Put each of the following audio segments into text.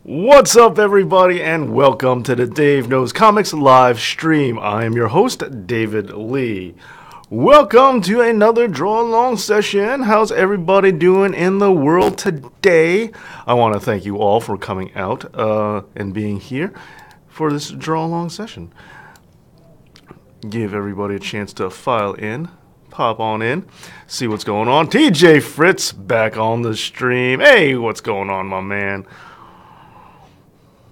What's up, everybody, and welcome to the Dave Knows Comics live stream. I am your host, David Lee. Welcome to another draw along session. How's everybody doing in the world today? I want to thank you all for coming out and being here for this draw along session. Give everybody a chance to file in, pop on in, see what's going on. TJ Fritz back on the stream. Hey, what's going on, my man?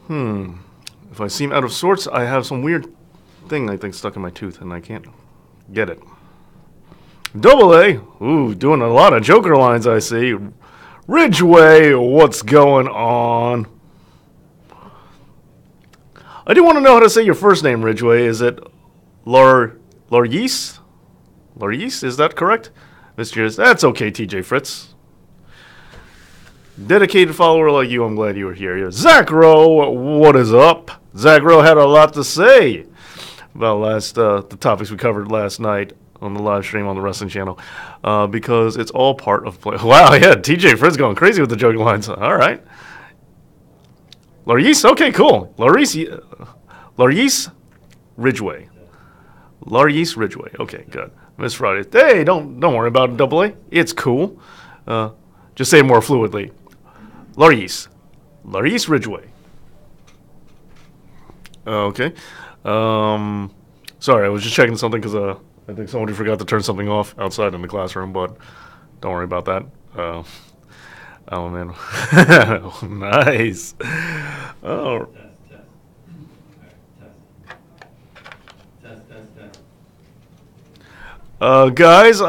If I seem out of sorts, I have some weird thing I think stuck in my tooth and I can't get it. Double A, ooh, doing a lot of Joker lines I see. Ridgeway, what's going on? I do want to know how to say your first name, Ridgeway. Is it Laurice? Laurice, is that correct? That's okay, TJ Fritz. Dedicated follower like you, I'm glad you were here. Zach Rowe, what is up? Zach Rowe had a lot to say about the topics we covered last night on the live stream on the Wrestling Channel, because it's all part of play. Wow, yeah, TJ Fritz going crazy with the joking lines. All right. Laurice, okay, cool. Laurice Ridgeway. Laurice Ridgeway, okay, good. Miss Friday, hey, don't worry about it, Double A. It's cool. Just say it more fluidly. Laurice Ridgeway. Okay. Sorry, I was just checking something because I think somebody forgot to turn something off outside in the classroom, but don't worry about that. Oh, man. Nice. Oh. Guys,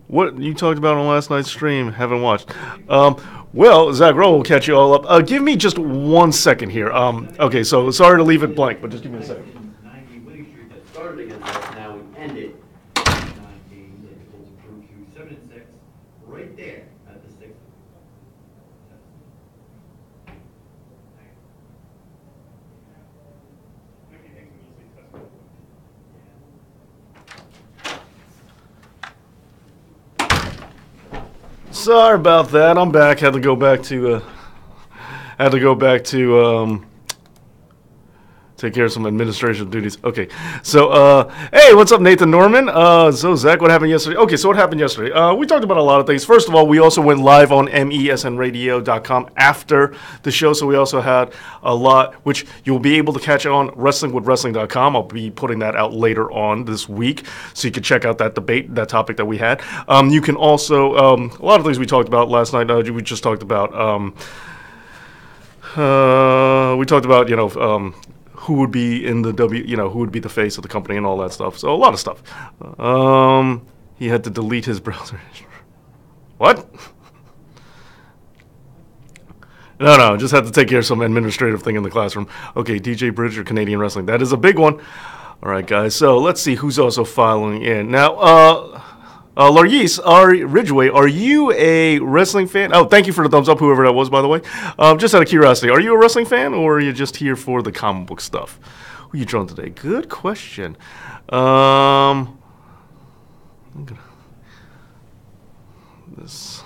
what you talked about on last night's stream, haven't watched. Well, Zach Rowe will catch you all up. Give me just 1 second here. Okay, so sorry to leave it blank, but just give me a second. 90 winning streak that started against us, now we end it. 9 games, and it holds improved to 7-6, right there at the 6th. Sorry about that. I'm back. Had to go back to take care of some administrative duties. Okay. So, hey, what's up, Nathan Norman? So, Zach, what happened yesterday? Okay, so what happened yesterday? We talked about a lot of things. First of all, we also went live on mesnradio.com after the show, so we also had a lot, which you'll be able to catch on wrestlingwithwrestling.com. I'll be putting that out later on this week, so you can check out that debate, that topic that we had. You can also, a lot of things we talked about last night. We just talked about, who would be in the who would be the face of the company and all that stuff. So a lot of stuff. He had to delete his browser. What? No, just had to take care of some administrative thing in the classroom. Okay, DJ Bridger, Canadian Wrestling. That is a big one. All right, guys. So let's see who's also filing in. Now, Laurice Ridgeway, are you a wrestling fan? Oh, thank you for the thumbs up, whoever that was, by the way. Just out of curiosity, are you a wrestling fan, or are you just here for the comic book stuff? Who are you drawing today? Good question. This.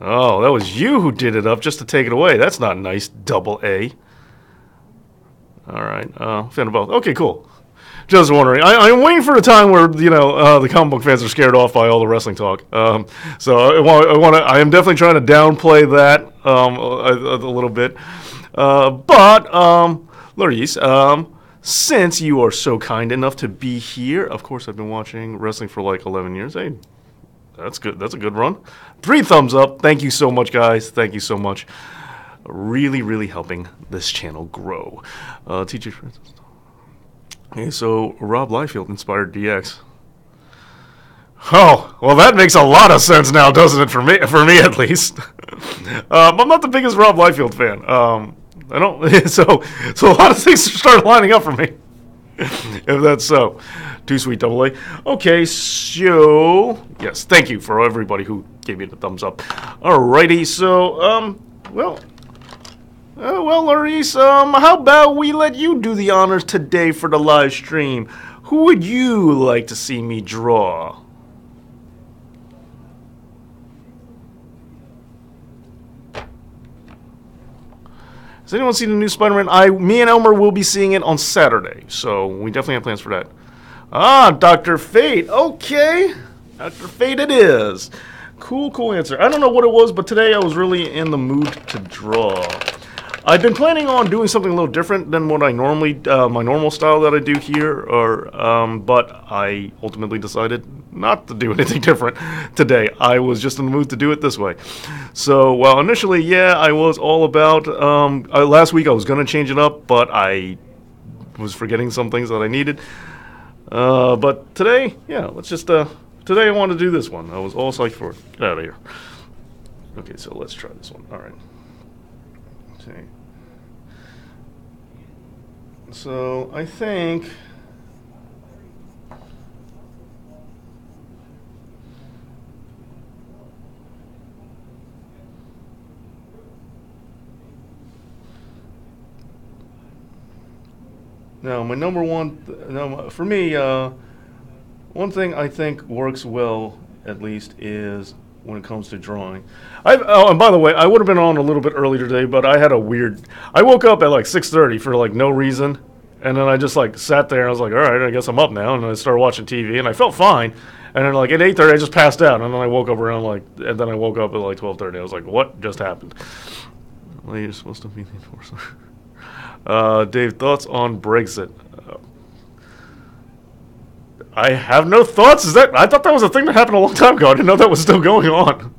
Oh, that was you who did it up just to take it away. That's not nice, Double A. All right, fan of both. Okay, cool. Just wondering. I'm waiting for a time where the comic book fans are scared off by all the wrestling talk. So I am definitely trying to downplay that a little bit. But Laurice, since you are so kind enough to be here, of course I've been watching wrestling for like 11 years. Hey, that's good. That's a good run. 3 thumbs up. Thank you so much, guys. Thank you so much. Really, really helping this channel grow. Teacher Francis. Okay, so Rob Liefeld inspired DX. Oh, well, that makes a lot of sense now, doesn't it? For me at least. I'm not the biggest Rob Liefeld fan. I don't. So a lot of things started lining up for me. If that's so. Too sweet, Double A. Okay, so yes, thank you for everybody who gave me the thumbs up. Alrighty, so well, Laurice, how about we let you do the honors today for the live stream? Who would you like to see me draw? Has anyone seen the new Spider-Man? Me and Elmer will be seeing it on Saturday, so we definitely have plans for that. Ah, Dr. Fate. Okay. Dr. Fate it is. Cool answer. I don't know what it was, but today I was really in the mood to draw. I've been planning on doing something a little different than what I normally, my normal style that I do here, but I ultimately decided not to do anything different today. I was just in the mood to do it this way. So, well, initially, yeah, I was all about, last week I was going to change it up, but I was forgetting some things that I needed. But today, yeah, today I want to do this one. I was all psyched for it. Get out of here. Okay, so let's try this one. All right. Okay. So I think now my number one, for me, one thing I think works well, at least, is when it comes to drawing. And by the way, I would have been on a little bit earlier today, but I had I woke up at like 6:30 for like no reason, and then I just like sat there and I was like, all right, I guess I'm up now, and I started watching TV, and I felt fine, and then like at 8:30 I just passed out, and then I woke up and then I woke up at like 12:30. I was like, what just happened? Well, you're supposed to be the enforcer. Dave, thoughts on Brexit? I have no thoughts. I thought that was a thing that happened a long time ago. I didn't know that was still going on.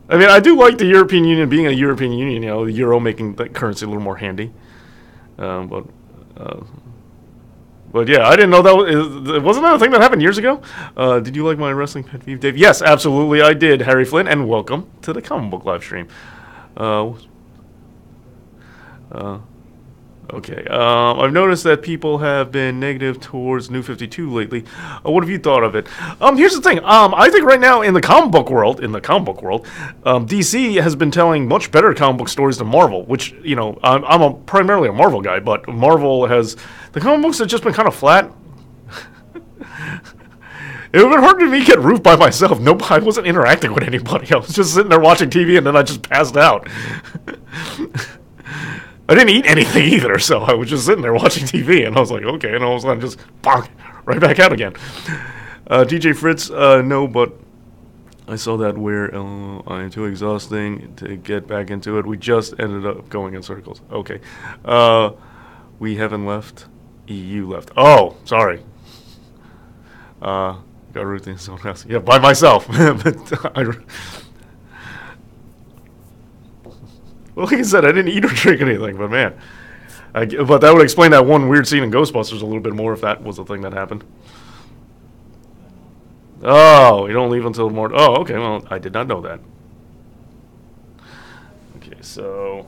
I mean, I do like the European Union being a European Union. The euro making the currency a little more handy. But yeah, I didn't know wasn't that a thing that happened years ago. Did you like my wrestling pet peeve, Dave? Yes, absolutely, I did, Harry Flynn, and welcome to the comic book live stream. Okay. I've noticed that people have been negative towards New 52 lately. What have you thought of it? Here's the thing. I think right now in the comic book world, DC has been telling much better comic book stories than Marvel. Which I'm primarily a Marvel guy, but the comic books have just been kind of flat. It would have been hard for me to get roofed by myself. I wasn't interacting with anybody. I was just sitting there watching TV, and then I just passed out. I didn't eat anything either, so I was just sitting there watching TV, and I was like, okay, and all of a sudden just bonk, right back out again. DJ Fritz, no, but I saw that where I am too exhausting to get back into it. We just ended up going in circles. Okay. We haven't left. EU left. Oh, sorry. Got everything someone else. Yeah, by myself. Well, like I said, I didn't eat or drink anything, but man. But that would explain that one weird scene in Ghostbusters a little bit more if that was the thing that happened. Oh, you don't leave until morning. Oh, okay, well, I did not know that. Okay, so...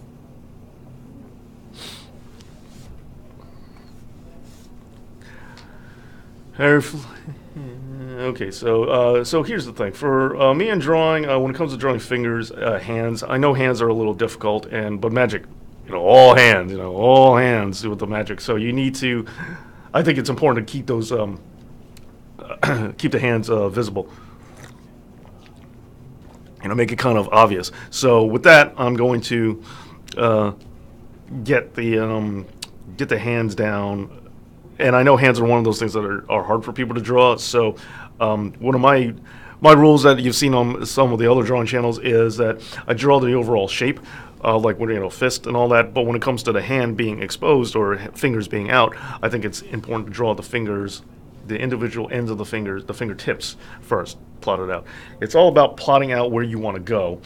Okay, so here's the thing. For me and drawing, when it comes to drawing fingers, hands, I know hands are a little difficult, but magic, all hands with the magic. So you need to, I think it's important to keep those, keep the hands visible. Make it kind of obvious. So with that, I'm going to get the hands down. And I know hands are one of those things that are hard for people to draw. So one of my rules that you've seen on some of the other drawing channels is that I draw the overall shape, like fist and all that. But when it comes to the hand being exposed or fingers being out, I think it's important to draw the fingers, the individual ends of the fingers, the fingertips first, plotted out. It's all about plotting out where you want to go.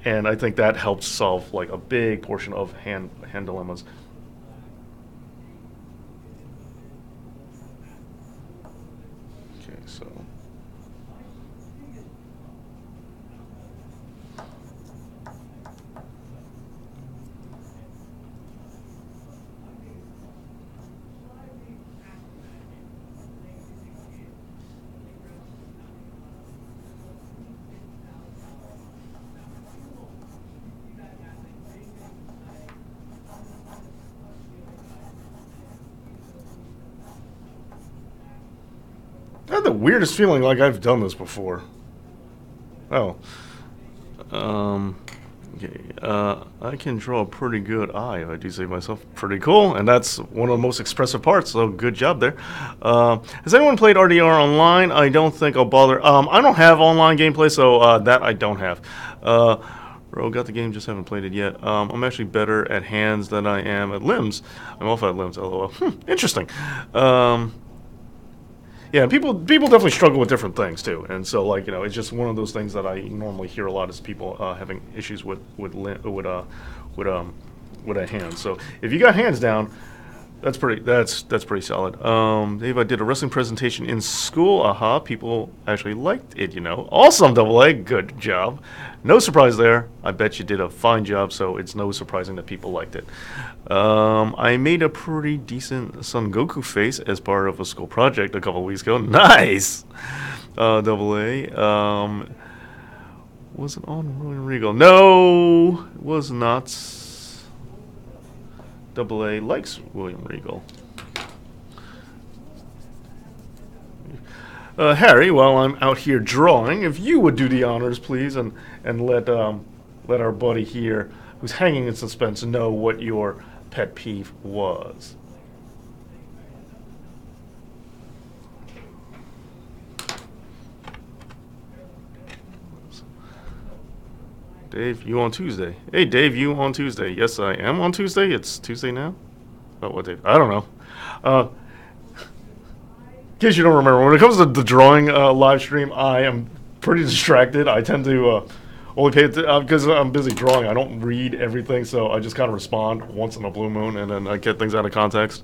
And I think that helps solve like a big portion of hand dilemmas. I had the weirdest feeling like I've done this before. Oh. Okay, I can draw a pretty good eye, if I do say myself. Pretty cool, and that's one of the most expressive parts, so good job there. Has anyone played RDR online? I don't think I'll bother. I don't have online gameplay, so that I don't have. Bro, got the game, just haven't played it yet. I'm actually better at hands than I am at limbs. I'm off at limbs, lol. Interesting. Yeah, people definitely struggle with different things too, and so like it's just one of those things that I normally hear a lot is people having issues with a hand. So if you got hands down, that's pretty solid. Dave, I did a wrestling presentation in school. Aha, people actually liked it. Awesome, Double A, good job. No surprise there. I bet you did a fine job. So it's no surprising that people liked it. I made a pretty decent Son Goku face as part of a school project a couple weeks ago. Nice, Double A. Was it on William Regal? No, it was not. Double A likes William Regal. Harry, while I'm out here drawing, if you would do the honors, please, and let our buddy here, who's hanging in suspense, know what your pet peeve was. Dave, you on Tuesday? Hey, Dave, you on Tuesday? Yes, I am on Tuesday. It's Tuesday now. Oh, what Dave? I don't know. In case you don't remember, when it comes to the drawing live stream, I am pretty distracted. I tend to only pay because I'm busy drawing. I don't read everything, so I just kind of respond once in a blue moon, and then I get things out of context.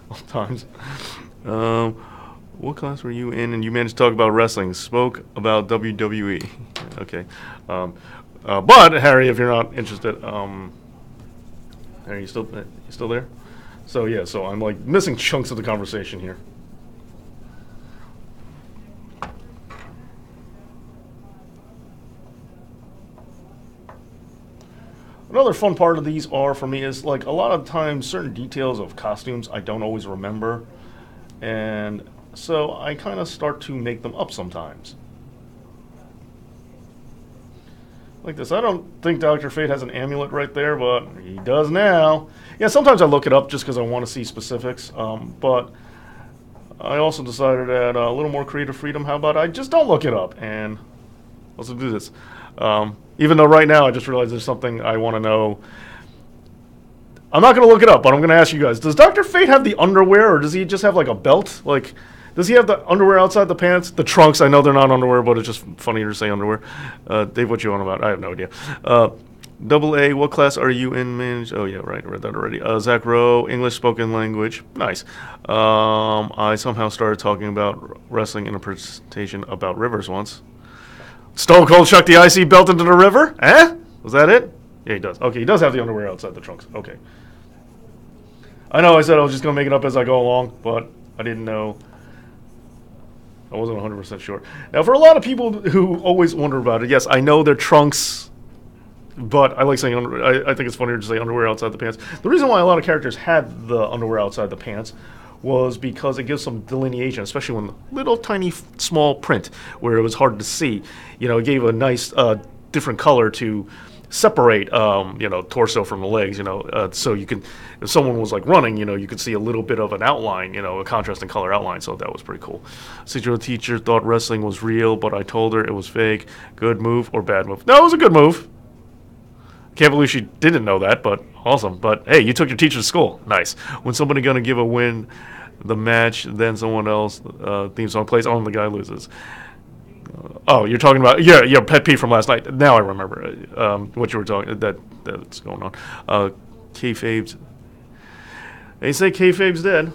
Sometimes. What class were you in? And you managed to talk about wrestling. Spoke about WWE. Okay. But Harry, if you're not interested, Harry, you still there? So yeah, so I'm like missing chunks of the conversation here. Another fun part of these are for me is like a lot of times certain details of costumes I don't always remember, and so I kind of start to make them up sometimes. Like this. I don't think Dr. Fate has an amulet right there, but he does now. Yeah, sometimes I look it up just because I want to see specifics, but I also decided that a little more creative freedom, how about I just don't look it up, and let's do this. Even though right now I just realized there's something I want to know. I'm not going to look it up, but I'm going to ask you guys. Does Dr. Fate have the underwear, or does he just have like a belt? Like, does he have the underwear outside the pants? The trunks, I know they're not underwear, but it's just funnier to say underwear. Dave, what you on about? I have no idea. Double A, what class are you in? Oh, yeah, right. I read that already. Zach Rowe, English spoken language. Nice. I somehow started talking about wrestling in a presentation about rivers once. Stone Cold chucked the IC belt into the river? Eh? Was that it? Yeah, he does. Okay, he does have the underwear outside the trunks. Okay. I know I said I was just going to make it up as I go along, but I didn't know. I wasn't 100% sure. Now, for a lot of people who always wonder about it, yes, I know they're trunks, but I like saying I think it's funnier to say underwear outside the pants. The reason why a lot of characters had the underwear outside the pants was because it gives some delineation, especially when little tiny small print where it was hard to see. It gave a nice different color to separate torso from the legs, so you can, if someone was like running, you could see a little bit of an outline, a contrasting color outline. So that was pretty cool. Citro teacher thought wrestling was real, but I told her it was fake. Good move or bad move? No, it was a good move. Can't believe she didn't know that, but awesome. But hey, you took your teacher to school. Nice. When somebody gonna give a win the match, then someone else theme song plays on, the guy loses. Oh, you're talking about your pet peeve from last night. Now I remember what you were talking. That's going on. Kayfabe's. They say Kayfabe's dead.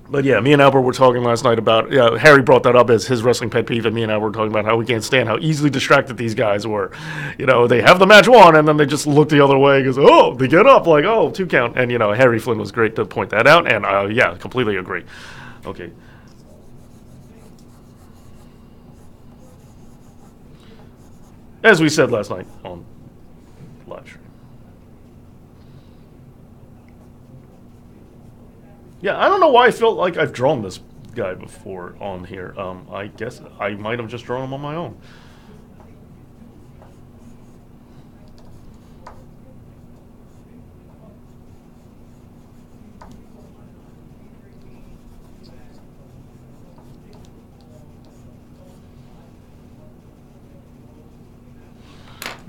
But yeah, me and Albert were talking last night about. Harry brought that up as his wrestling pet peeve, and me and Albert were talking about how we can't stand how easily distracted these guys were. They have the match won, and then they just look the other way. Because they get up like 2 count, and Harry Flynn was great to point that out, and completely agree. Okay. As we said last night on live stream. Yeah, I don't know why I felt like I've drawn this guy before on here. I guess I might have just drawn him on my own.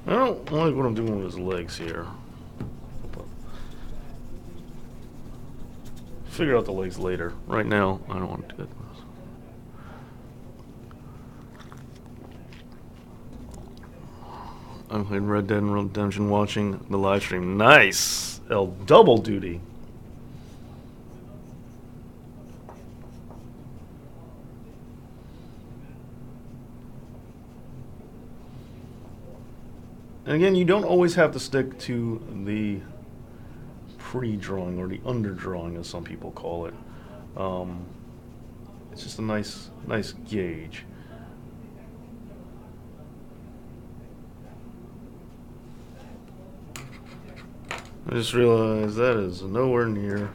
I don't like what I'm doing with his legs here. Figure out the legs later. Right now, I don't want to do that. I'm playing Red Dead Redemption, watching the live stream. Nice! Double duty. And again, you don't always have to stick to the pre-drawing or the underdrawing, as some people call it. It's just a nice gauge. I just realized that is nowhere near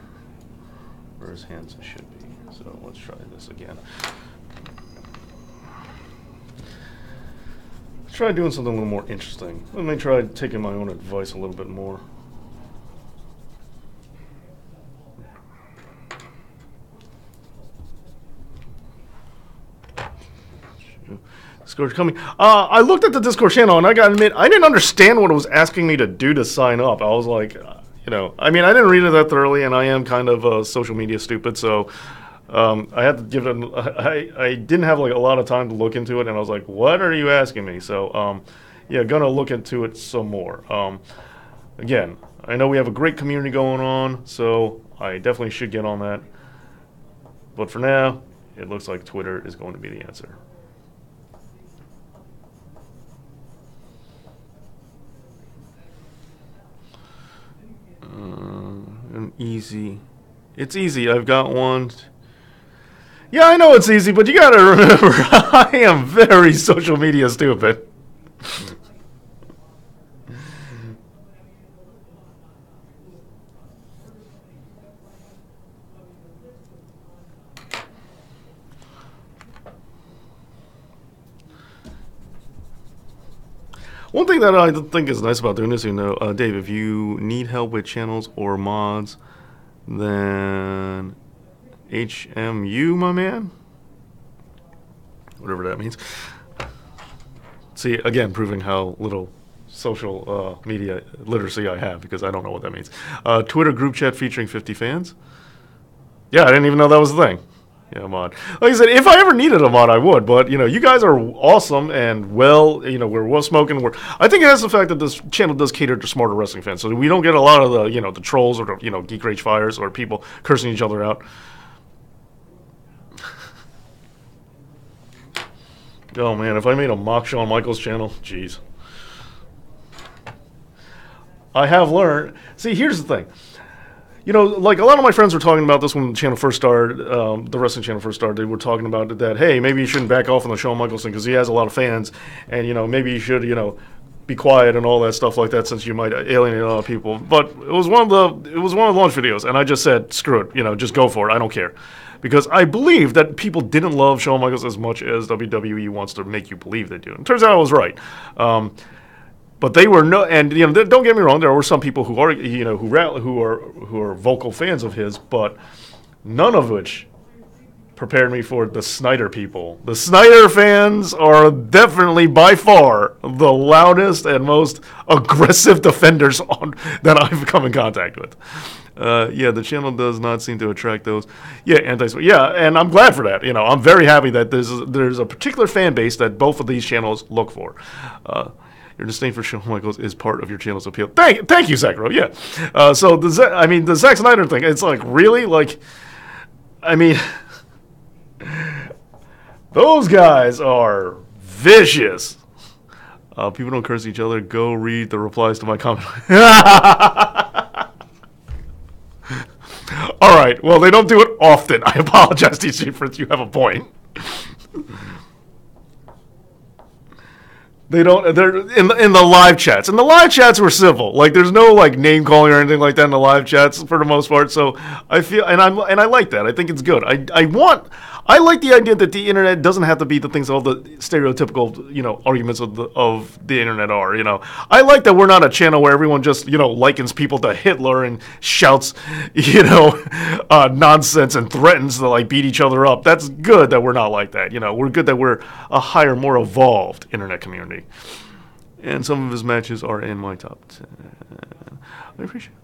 where his hands should be. So let's try this again. Let's try doing something a little more interesting. Let me try taking my own advice a little bit more. Discord coming. I looked at the Discord channel and I gotta admit, I didn't understand what it was asking me to do to sign up. I was like, I mean, I didn't read it that thoroughly, and I am kind of social media stupid, so I had to give it. I didn't have like a lot of time to look into it, and I was like, what are you asking me? So yeah, gonna look into it some more. Again, I know we have a great community going on, so I definitely should get on that. But for now, it looks like Twitter is going to be the answer. It's easy. I've got one. Yeah, I know it's easy, but you gotta remember, I am very social media stupid. One thing that I think is nice about doing this, Dave, if you need help with channels or mods, then HMU, my man, whatever that means. See, again, proving how little social media literacy I have, because I don't know what that means. Twitter group chat featuring 50 fans. Yeah, I didn't even know that was a thing. Yeah, mod. Like I said, if I ever needed a mod, I would. But you guys are awesome and we're well smoking. I think it has the fact that this channel does cater to smarter wrestling fans, so we don't get a lot of the trolls or the Geek Rage fires or people cursing each other out. Oh man, if I made a mock Shawn Michaels channel, jeez. I have learned. See, here's the thing. Like a lot of my friends were talking about this when the channel first started, the wrestling channel first started. They were talking about that, hey, maybe you shouldn't back off on the Shawn Michaels thing because he has a lot of fans, and maybe you should, be quiet and all that stuff like that since you might alienate a lot of people. But it was one of the launch videos, and I just said, screw it, just go for it. I don't care, because I believe that people didn't love Shawn Michaels as much as WWE wants to make you believe they do. And it turns out I was right. But they were don't get me wrong. There were some people who are, who are vocal fans of his, but none of which prepared me for the Snyder people. The Snyder fans are definitely by far the loudest and most aggressive defenders that I've come in contact with. Yeah, the channel does not seem to attract those. Yeah, and I'm glad for that. I'm very happy that there's a particular fan base that both of these channels look for. Your disdain for Shawn Michaels is part of your channel's appeal. Thank you, Zachro. Yeah. So the Zack Snyder thing. It's like really those guys are vicious. People don't curse each other. Go read the replies to my comment. All right. Well, they don't do it often. I apologize, TC, for you have a point. They don't. They're in the live chats, and the live chats were civil. Like there's no name calling or anything like that in the live chats for the most part. So I feel, and I like that. I think it's good. I like the idea that the internet doesn't have to be the things all the stereotypical arguments of the internet are. I like that we're not a channel where everyone just likens people to Hitler and shouts nonsense and threatens to beat each other up. That's good that we're not like that. We're good that we're a higher, more evolved internet community. and some of his matches are in my top 10. I appreciate it.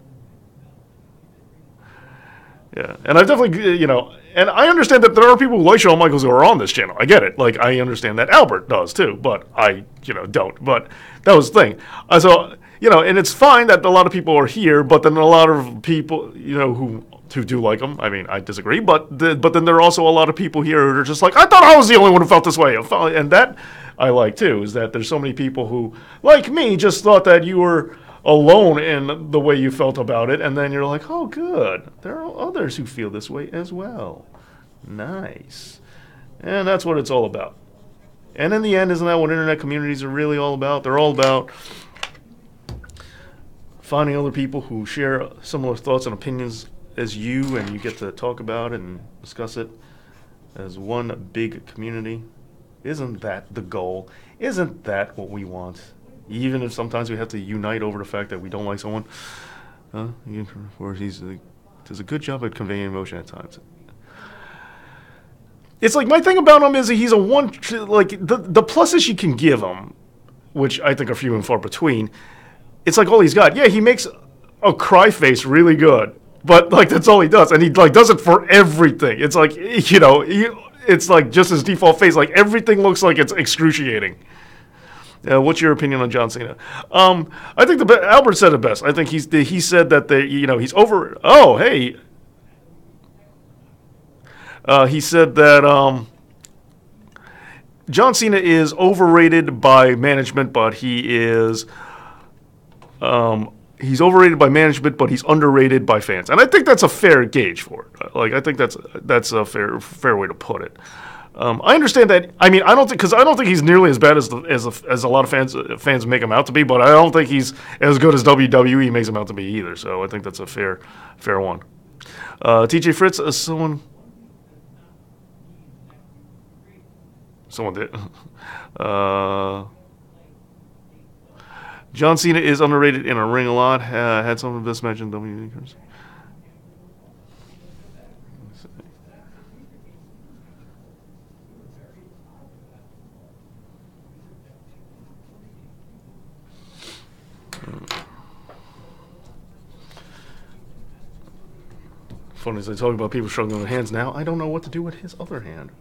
Yeah, and I've definitely, and I understand that there are people who like Shawn Michaels who are on this channel. I get it. Like, I understand that Albert does too, but I, don't. But that was the thing. So, and it's fine that a lot of people are here, but then a lot of people, who do like him. I mean, I disagree, but then there are also a lot of people here who are just like, I thought I was the only one who felt this way. And that I like too, is that there's so many people who, like me, just thought that you were alone in the way you felt about it, and then you're like, oh, good. There are others who feel this way as well. Nice. And that's what it's all about. And in the end, isn't that what internet communities are really all about? They're all about finding other people who share similar thoughts and opinions as you, and you get to talk about it and discuss it as one big community. Isn't that the goal? Isn't that what we want? Even if sometimes we have to unite over the fact that we don't like someone. Or he does a good job at conveying emotion at times. It's like, my thing about him is he's a one, like, the pluses you can give him, which I think are few and far between, it's like all he's got. Yeah, he makes a cry face really good, but, like, that's all he does. And he, like, does it for everything. It's like, it's like just his default face. Like, everything looks like it's excruciating. What's your opinion on John Cena? I think Albert said it best. I think he said that he's over. Oh, hey. He said that John Cena is overrated by management, but he's overrated by management, but he's underrated by fans. And I think that's a fair gauge for it. Like, I think that's a fair way to put it. I understand that. I mean, I don't think he's nearly as bad as a lot of fans make him out to be. But I don't think he's as good as WWE makes him out to be either. So I think that's a fair one. TJ Fritz, someone did. John Cena is underrated in a ring a lot. Had some of the best matches in WWE. Funny as I talk about people struggling with hands now, I don't know what to do with his other hand.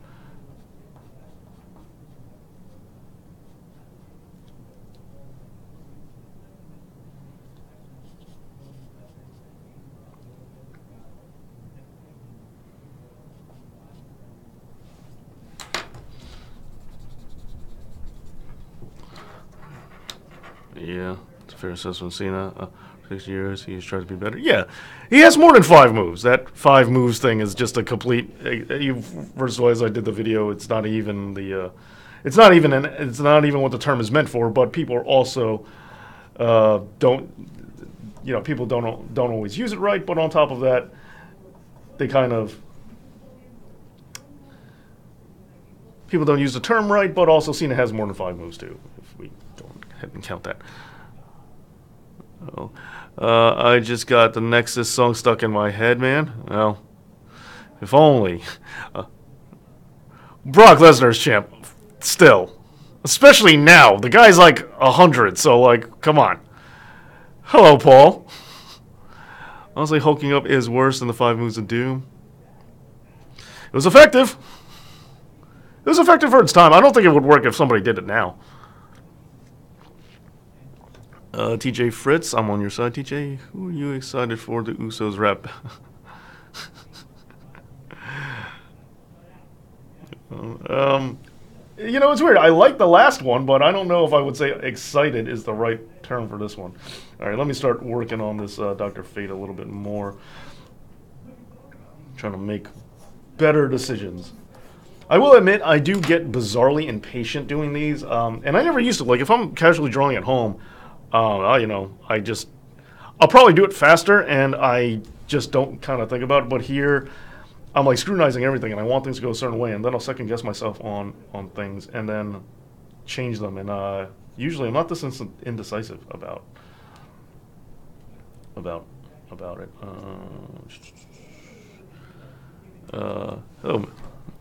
Yeah, it's a fair assessment. Cena, 6 years, he's tried to be better. Yeah, he has more than 5 moves. That 5 moves thing is just a complete. First of all, as I did the video, it's not even it's not even what the term is meant for. But people are also people don't always use it right. But on top of that, they kind of. People don't use the term right, but also Cena has more than 5 moves too, if we don't head and count that. Oh, I just got the Nexus song stuck in my head, man. Well, if only. Brock Lesnar's champ, still. Especially now. The guy's like 100, so, like, come on. Hello, Paul. Honestly, hulking up is worse than the 5 moves of Doom. It was effective. It was effective for its time. I don't think it would work if somebody did it now. TJ Fritz, I'm on your side. TJ, who are you excited for the Usos rap? It's weird. I like the last one, but I don't know if I would say excited is the right term for this one. All right, let me start working on this Dr. Fate a little bit more. Trying to make better decisions. I will admit, I do get bizarrely impatient doing these, and I never used to. Like, if I'm casually drawing at home, I'll probably do it faster, and I just don't kind of think about it. But here, I'm like scrutinizing everything, and I want things to go a certain way, and then I'll second guess myself on things, and then change them. And usually, I'm not this indecisive about it.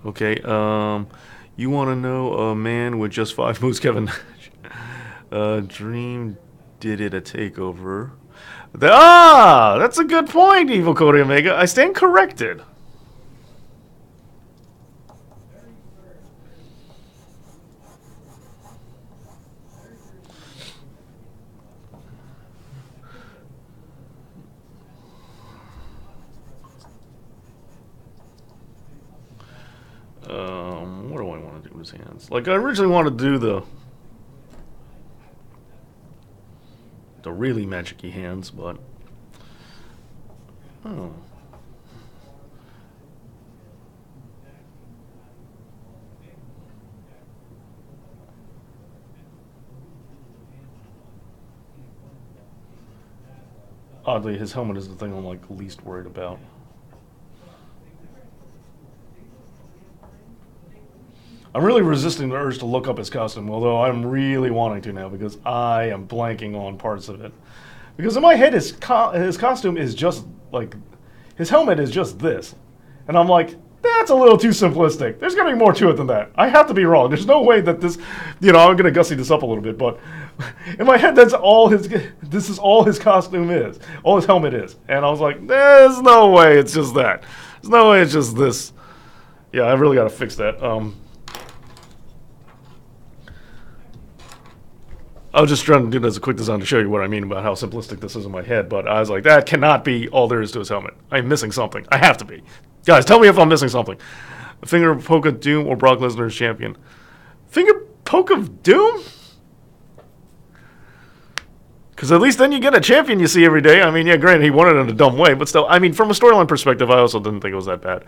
Okay. You want to know a man with just 5 moves, Kevin? Dream did it a takeover. That's a good point, Evil Cody Omega. I stand corrected. What do I want to do with his hands? Like, I originally wanted to do the really magic-y hands, but oh. Oddly, his helmet is the thing I'm like least worried about. I'm really resisting the urge to look up his costume, although I'm really wanting to now because I am blanking on parts of it. Because in my head, his costume is just like, his helmet is just this. And I'm like, that's a little too simplistic. There's got to be more to it than that. I have to be wrong. There's no way that this, I'm going to gussy this up a little bit, but in my head, this is all his costume is. All his helmet is. And I was like, there's no way it's just that. There's no way it's just this. Yeah, I really got to fix that. I was just trying to do this as a quick design to show you what I mean about how simplistic this is in my head, but I was like, that cannot be all there is to his helmet. I'm missing something. I have to be. Guys, tell me if I'm missing something. Finger poke of doom or Brock Lesnar's champion? Finger poke of doom? Because at least then you get a champion you see every day. I mean, yeah, granted, he won it in a dumb way, but still, I mean, from a storyline perspective, I also didn't think it was that bad.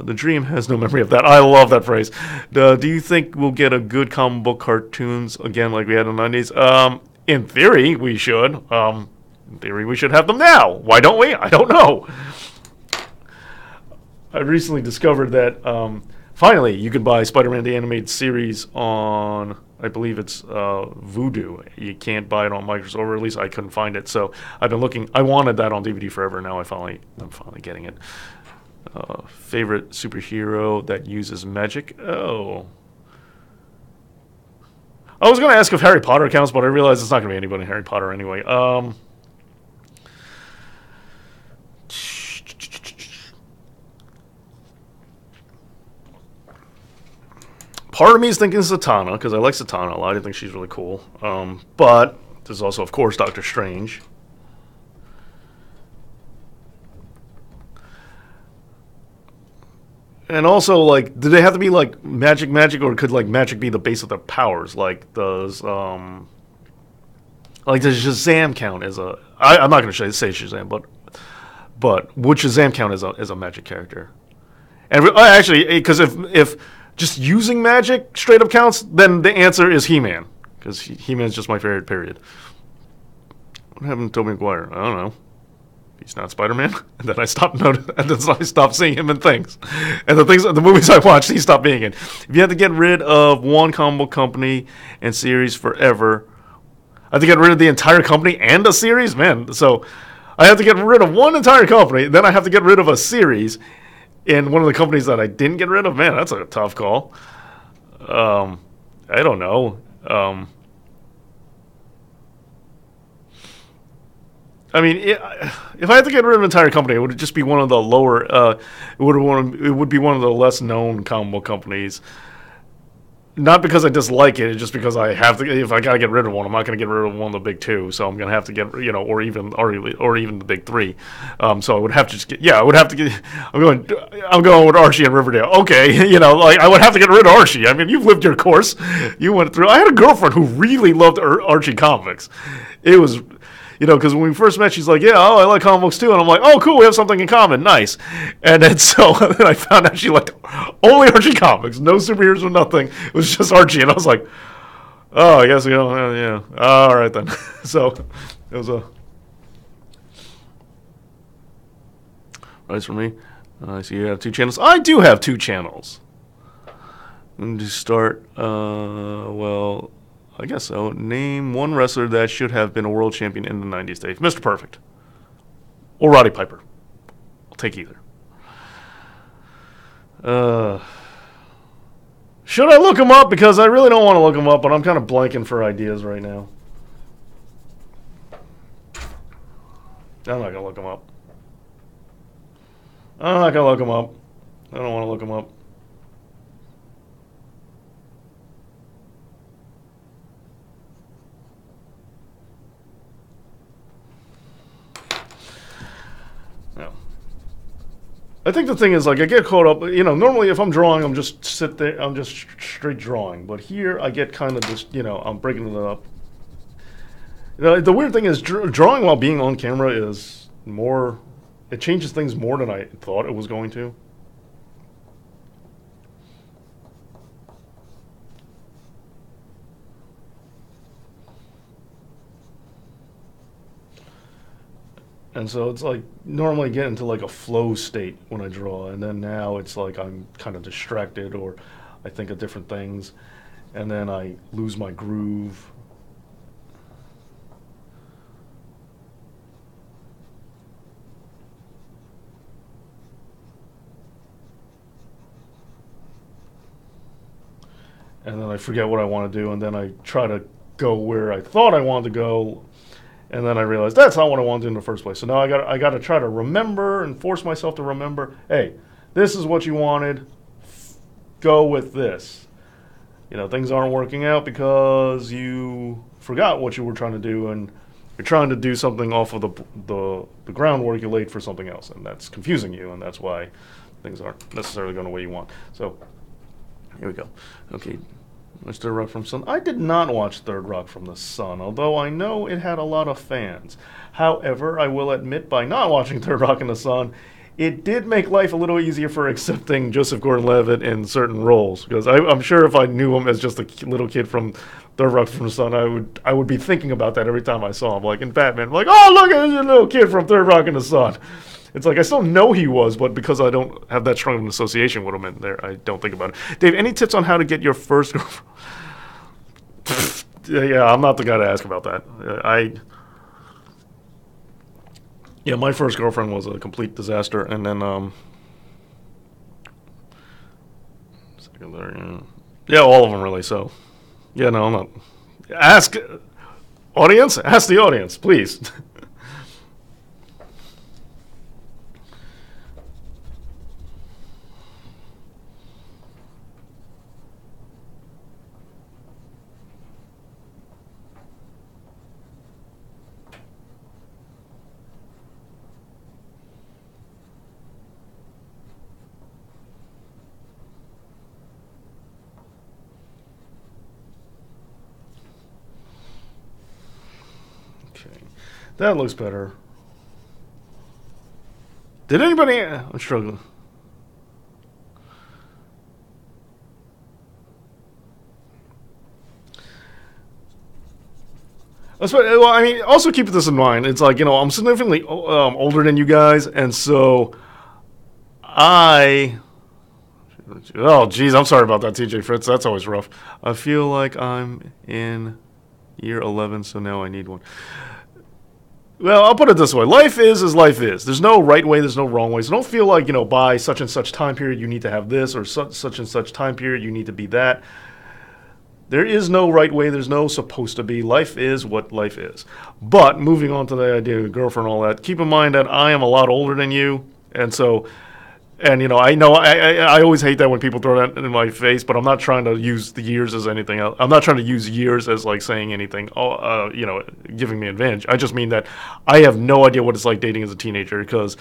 The Dream has no memory of that. I love that phrase. Do you think we'll get a good comic book cartoons again like we had in the 90s? In theory, we should. In theory, we should have them now. Why don't we? I don't know. I recently discovered that finally you can buy Spider-Man the Animated Series on, I believe it's Voodoo. You can't buy it on Microsoft, or at least I couldn't find it. So I've been looking. I wanted that on DVD forever. Now I'm finally getting it. Favorite superhero that uses magic? Oh. I was going to ask if Harry Potter counts, but I realized it's not going to be anybody in Harry Potter anyway. Part of me is thinking Zatanna, because I like Zatanna a lot. I think she's really cool. But there's also, of course, Doctor Strange. And also, like, do they have to be, like, magic, or could, like, magic be the base of their powers? Like, does Shazam count as a... I'm not going to say Shazam, but would Shazam count as a magic character? And actually, because if just using magic straight up counts, then the answer is He-Man. Because He-Man's just my favorite, period. What happened to Tobey Maguire? I don't know. He's not Spider-Man. And then I stopped seeing him in things. And the movies I watched, he stopped being in. If you had to get rid of one comic book company and series forever, I have to get rid of the entire company and a series? Man, so I have to get rid of one entire company, then I have to get rid of a series in one of the companies that I didn't get rid of. Man, that's a tough call. I don't know. I mean, if I had to get rid of an entire company, it would just be one of the lower. It would be one of the less known comic book companies. Not because I dislike it, it's just because I have to. If I gotta get rid of one, I'm not gonna get rid of one of the big two. So I'm gonna have to get, or even the big three. So I would have to just get. Yeah, I would have to get. I'm going with Archie and Riverdale. Okay, like I would have to get rid of Archie. I mean, you've lived your course. You went through. I had a girlfriend who really loved Archie comics. It was. Because when we first met, she's like, yeah, I like comic books too. And I'm like, oh, cool, we have something in common. Nice. And then so then I found out she liked only Archie comics. No superheroes or nothing. It was just Archie. And I was like, oh, I guess, yeah. All right, then. So it was a... Right for me. I see you have 2 channels. I do have 2 channels. I'm going to start, I guess so. Name one wrestler that should have been a world champion in the 90s, Dave. Mr. Perfect. Or Roddy Piper. I'll take either. Should I look them up? Because I really don't want to look them up, but I'm kind of blanking for ideas right now. I'm not going to look them up. I'm not going to look them up. I don't want to look them up. No. I think the thing is, like, I get caught up, you know, normally if I'm drawing, I'm just sit there, I'm just straight drawing. But here, I get kind of just, you know, I'm breaking it up. You know, the weird thing is, drawing while being on camera is more, it changes things more than I thought it was going to. And so it's like normally I get into like a flow state when I draw, and then now it's like I'm kind of distracted or I think of different things, and then I lose my groove. And then I forget what I want to do, and then I try to go where I thought I wanted to go, and then I realize that's not what I wanted to do in the first place. So now I got to try to remember and force myself to remember, hey, this is what you wanted, go with this. You know, things aren't working out because you forgot what you were trying to do, and you're trying to do something off of the groundwork you laid for something else, and that's confusing you, and that's why things aren't necessarily going the way you want. So here we go. Okay, Third Rock from the Sun. I did not watch Third Rock from the Sun, although I know it had a lot of fans. However, I will admit, by not watching Third Rock in the Sun, it did make life a little easier for accepting Joseph Gordon-Levitt in certain roles. Because I'm sure if I knew him as just a little kid from Third Rock from the Sun, I would be thinking about that every time I saw him. Like in Batman, like, oh, look at this little kid from Third Rock in the Sun. It's like I still know he was, but because I don't have that strong of an association with him in there, I don't think about it. Dave, any tips on how to get your first girlfriend? Yeah, I'm not the guy to ask about that. Yeah, my first girlfriend was a complete disaster, and then secondary, yeah, all of them really. So, yeah, no, I'm not. Ask audience, ask the audience, please. That looks better. Did anybody? I'm struggling. Well, I mean, also keep this in mind. It's like, you know, I'm significantly older than you guys, and so oh, geez, I'm sorry about that, TJ Fritz. That's always rough. I feel like I'm in year 11, so now I need one. Well, I'll put it this way. Life is as life is. There's no right way, there's no wrong way. So don't feel like, you know, by such and such time period you need to have this, or such and such time period you need to be that. There is no right way, there's no supposed to be. Life is what life is. But moving on to the idea of girlfriend and all that, keep in mind that I am a lot older than you, and so... And, you know I always hate that when people throw that in my face, but I'm not trying to use the years as anything else. I'm not trying to use years as, like, saying anything, you know, giving me advantage. I just mean that I have no idea what it's like dating as a teenager, because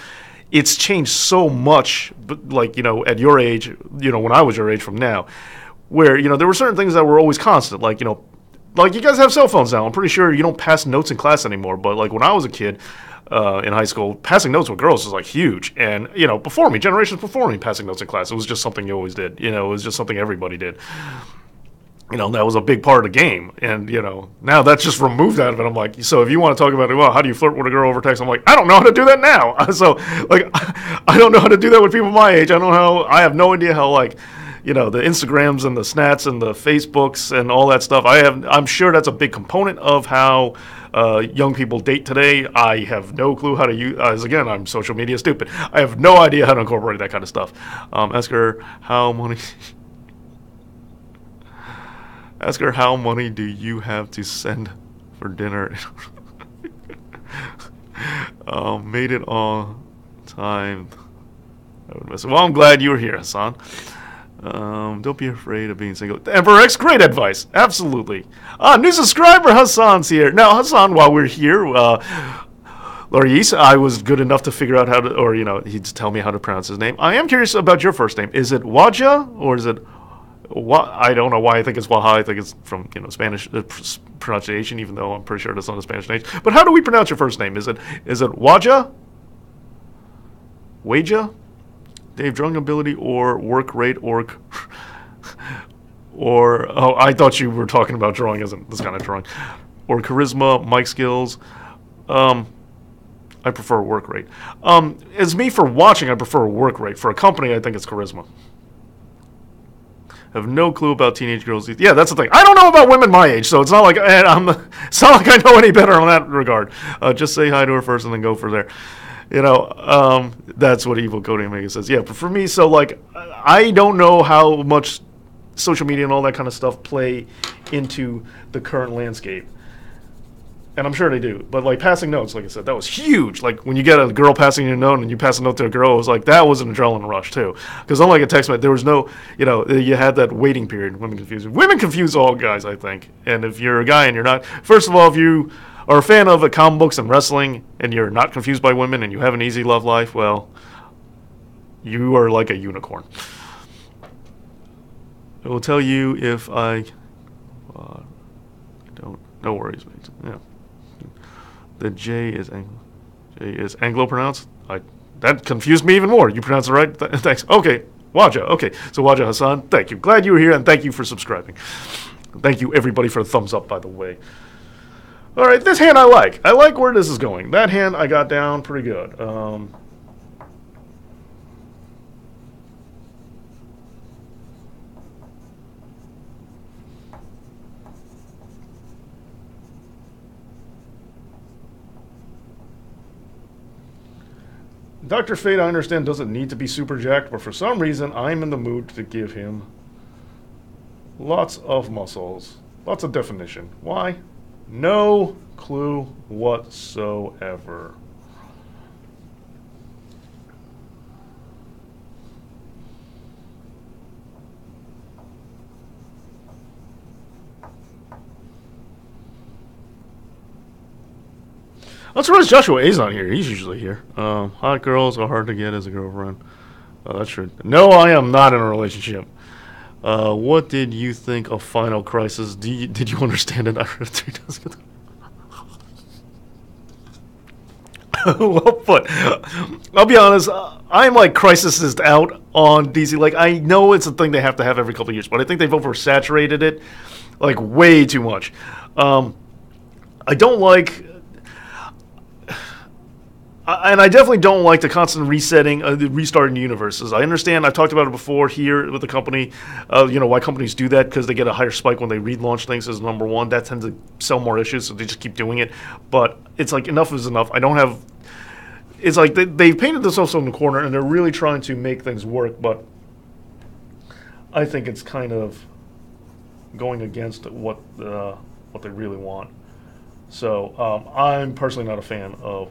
it's changed so much, but, like, you know, at your age, you know, when I was your age from now, where, you know, there were certain things that were always constant, like, you know, like, you guys have cell phones now. I'm pretty sure you don't pass notes in class anymore, but, like, when I was a kid... in high school, passing notes with girls was like huge. And, you know, before me, generations before me, passing notes in class, it was just something you always did. You know, it was just something everybody did. You know, that was a big part of the game. And, you know, now that's just removed out of it. I'm like, so if you want to talk about, well, how do you flirt with a girl over text? I'm like, I don't know how to do that now. So, like, I don't know how to do that with people my age. I have no idea how, like, you know, the Instagrams and the Snats and the Facebooks and all that stuff. I'm sure that's a big component of how young people date today. I have no clue how to use, as again, I'm social media stupid. I have no idea how to incorporate that kind of stuff. Ask her how many... Ask her how money do you have to send for dinner. Made it on time. I would miss it. Well, I'm glad you were here, Hassan. Don't be afraid of being single. Emperor X, great advice. Absolutely. New subscriber Hassan's here. Now, Hassan, while we're here, Laurice, I was good enough to figure out how to, or, he'd tell me how to pronounce his name. I am curious about your first name. Is it Waja, or is it, I don't know why I think it's Waha. I think it's from, Spanish pronunciation, even though I'm pretty sure it's not a Spanish name. But how do we pronounce your first name? Is it Waja? Waja? Dave, drawing ability or work rate or I thought you were talking about drawing as in this kind of drawing, or charisma, mic skills. I prefer work rate. As me for watching, I prefer work rate. For a company, I think it's charisma. Have no clue about teenage girls. Yeah, that's the thing. I don't know about women my age, so it's not like it's not like I know any better in that regard. Just say hi to her first and then go for there. That's what Evil Cody Omega says. Yeah, but for me, so like, I don't know how much social media and all that kind of stuff play into the current landscape. And I'm sure they do. But like passing notes, like I said, that was huge. Like when you get a girl passing your note and you pass a note to a girl, it was like, that was an adrenaline rush too. Because unlike a text message, there was no, you had that waiting period. Women confuse all guys, I think. And if you're a guy and you're not, first of all, if you are a fan of comic books and wrestling and you're not confused by women and you have an easy love life, well, you are like a unicorn. I will tell you if I don't. No worries, mate. Yeah. The J is Anglo pronounced. That confused me even more. You pronounce it right? Thanks. Okay, Waja. Okay, so Waja Hassan, thank you. Glad you were here, and thank you for subscribing. Thank you, everybody, for the thumbs up, by the way. All right, this hand I like. I like where this is going. That hand I got down pretty good. Dr. Fate, I understand, doesn't need to be super jacked, but for some reason, I'm in the mood to give him lots of muscles, lots of definition. Why? No clue whatsoever. I'm surprised Joshua A's not here. He's usually here. Hot girls are hard to get as a girlfriend. That's true. No, I am not in a relationship. What did you think of Final Crisis? Did you understand it? I read it 3 times. Well put. I'll be honest. I'm like Crisis is out on DC. Like, I know it's a thing they have to have every couple of years, but I think they've oversaturated it like way too much. I don't like. And I definitely don't like the constant resetting, the restarting universes. I understand. I've talked about it before here with the company. Why companies do that, because they get a higher spike when they relaunch things as number one. That tends to sell more issues, so they just keep doing it. But it's like enough is enough. I don't have. It's like they've painted themselves in the corner, and they're really trying to make things work. But I think it's kind of going against what they really want. So I'm personally not a fan of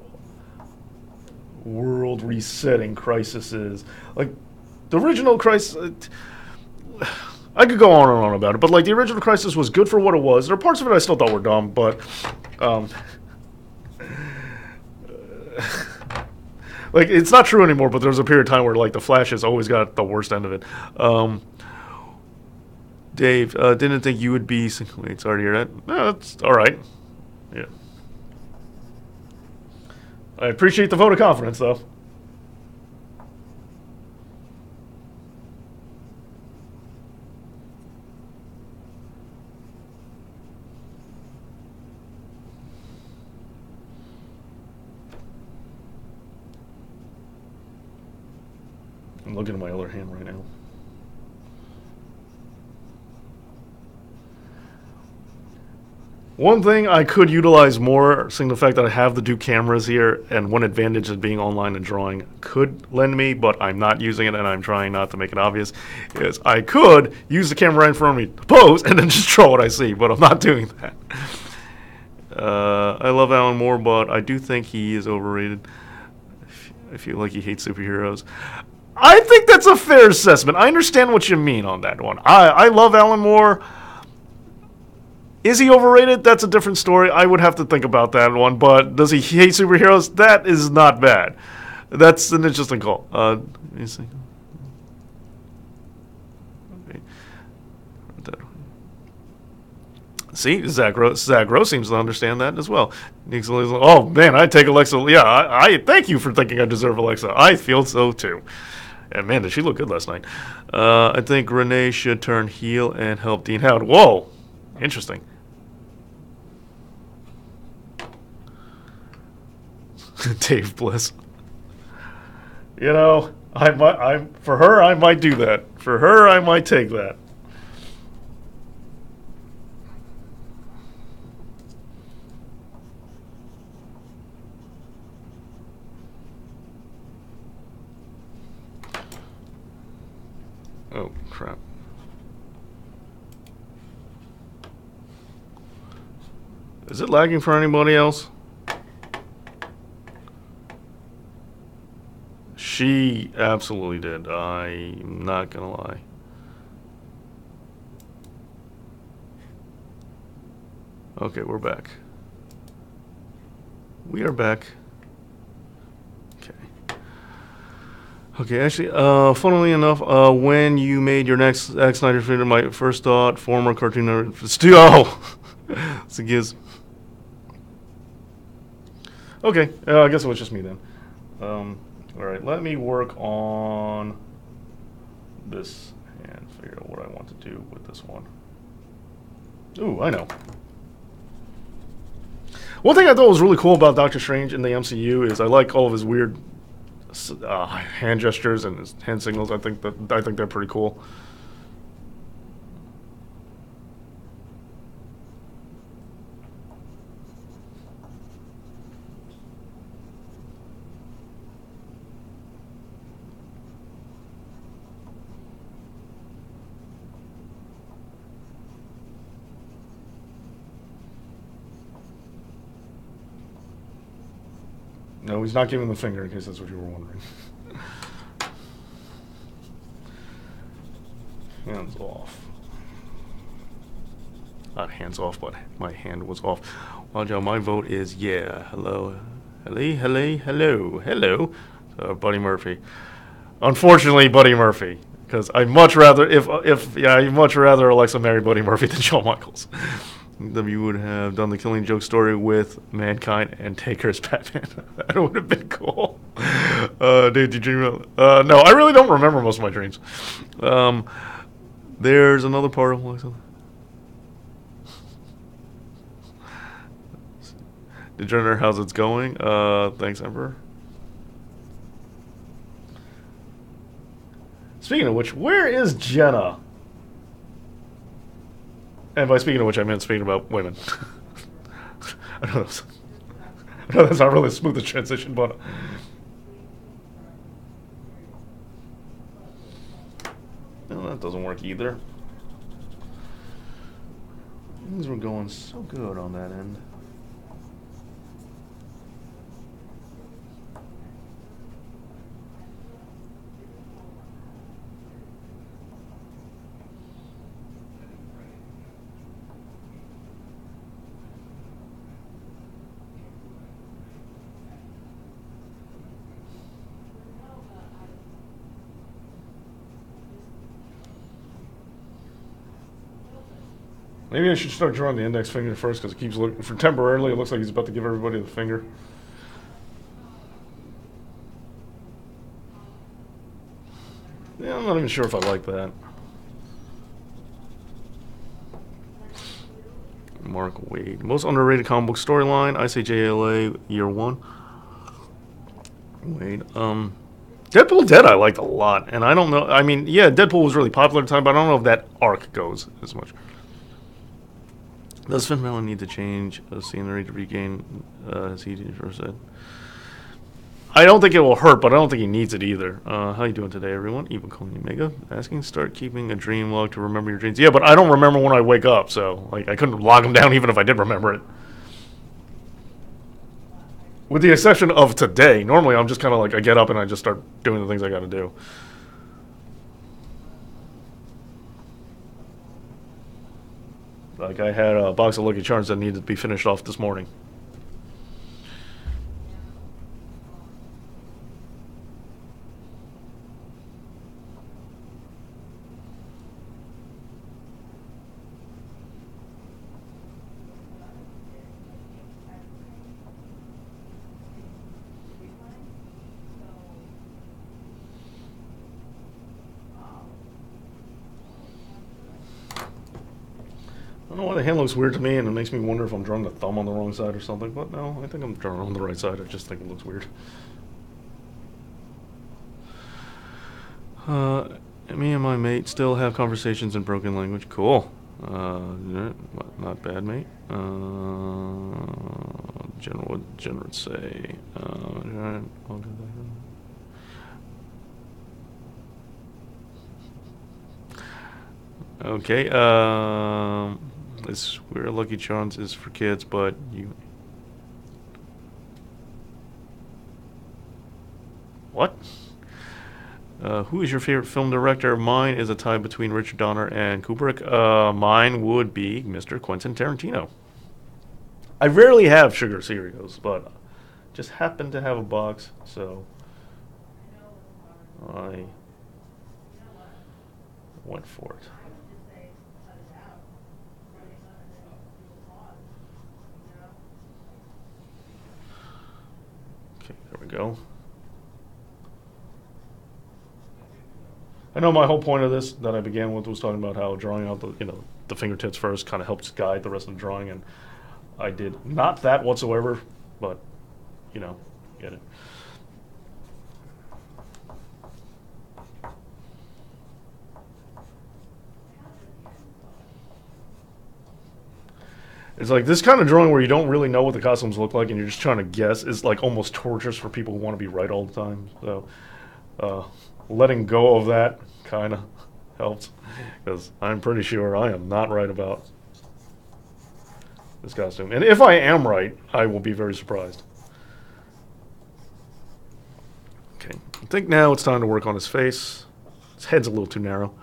world resetting crises. Like the original Crisis, I could go on and on about it, but like the original Crisis was good for what it was. There are parts of it I still thought were dumb, but like it's not true anymore. But there was a period of time where like the Flash has always got the worst end of it. Dave, didn't think you would be. Wait, sorry to hear that. No, that's all right. Yeah. I appreciate the vote of confidence, though. I'm looking at my other hand right now. One thing I could utilize more, seeing the fact that I have the two cameras here, and one advantage of being online and drawing could lend me, but I'm not using it and I'm trying not to make it obvious, is I could use the camera right in front of me to pose and then just draw what I see, but I'm not doing that. I love Alan Moore, but I do think he is overrated. I feel like he hates superheroes. I think that's a fair assessment. I understand what you mean on that one. I love Alan Moore. Is he overrated? That's a different story. I would have to think about that one. But does he hate superheroes? That is not bad. That's an interesting call. Let me see. Okay. See, Zach Rose seems to understand that as well. Oh man, I take Alexa. Yeah, I thank you for thinking I deserve Alexa. I feel so too. And man, did she look good last night? I think Renee should turn heel and help Dean Howard. Whoa, interesting. Dave Bliss. You know, for her, I might do that. For her, I might take that. Oh, crap. Is it lagging for anybody else? She absolutely did. I'm not gonna lie. Okay, we're back. We are back. Okay, actually, funnily enough, when you made your next Zack Snyder film, my first thought, former cartoon oh! It's a giz. Okay, I guess it was just me then. Alright, let me work on this and figure out what I want to do with this one. Ooh, I know. One thing I thought was really cool about Doctor Strange in the MCU is I like all of his weird hand gestures and his hand signals. I think they're pretty cool. No, he's not giving the finger, in case that's what you were wondering. Hands off. Not hands off, but my hand was off. Well, Joe, my vote is yeah. Hello. Hello. Buddy Murphy. Unfortunately, Buddy Murphy. Because I'd much rather, I'd much rather Alexa marry Buddy Murphy than Shawn Michaels. W would have done the Killing Joke story with Mankind and Taker as Batman. That would have been cool. Did you dream of? No, I really don't remember most of my dreams. There's another part of Alexa. Degenerate, how's it going? Thanks, Emperor. Speaking of which, where is Jenna? And by speaking of which, I meant speaking about women. I know that's not really a smooth transition, but... No, that doesn't work either. Things were going so good on that end. Maybe I should start drawing the index finger first because it keeps looking, for temporarily, it looks like he's about to give everybody the finger. Yeah, I'm not even sure if I like that. Mark Waid. Most underrated comic book storyline, I say JLA year one. Wait, Deadpool Dead I liked a lot, and I don't know, I mean, yeah, Deadpool was really popular at the time, but I don't know if that arc goes as much. Does Finn Balor need to change scenery to regain his heat for said? I don't think it will hurt, but I don't think he needs it either. How you doing today, everyone? Even calling you Mega. Asking, start keeping a dream log to remember your dreams. Yeah, but I don't remember when I wake up, so like I couldn't log them down even if I did remember it. With the exception of today. Normally I'm just kind of like, I get up and I just start doing the things I got to do. Like I had a box of Lucky Charms that needed to be finished off this morning. I don't know why the hand looks weird to me, and it makes me wonder if I'm drawing the thumb on the wrong side or something, but no, I think I'm drawing on the right side. I just think it looks weird. Me and my mate still have conversations in broken language. Cool. Not bad, mate. General would say. Okay. This where Lucky Charms is for kids, but you. What? Who is your favorite film director? Mine is a tie between Richard Donner and Kubrick. Mine would be Mr. Quentin Tarantino. I rarely have sugar cereals, but just happen to have a box, so I went for it. Okay, there we go. I know my whole point of this that I began with was talking about how drawing out the fingertips first kind of helps guide the rest of the drawing, and I did not that whatsoever, but get it. It's like this kind of drawing where you don't really know what the costumes look like and you're just trying to guess is like almost torturous for people who want to be right all the time. So letting go of that kind of helps, because I'm pretty sure I am not right about this costume. And if I am right, I will be very surprised. Okay, I think now it's time to work on his face. His head's a little too narrow.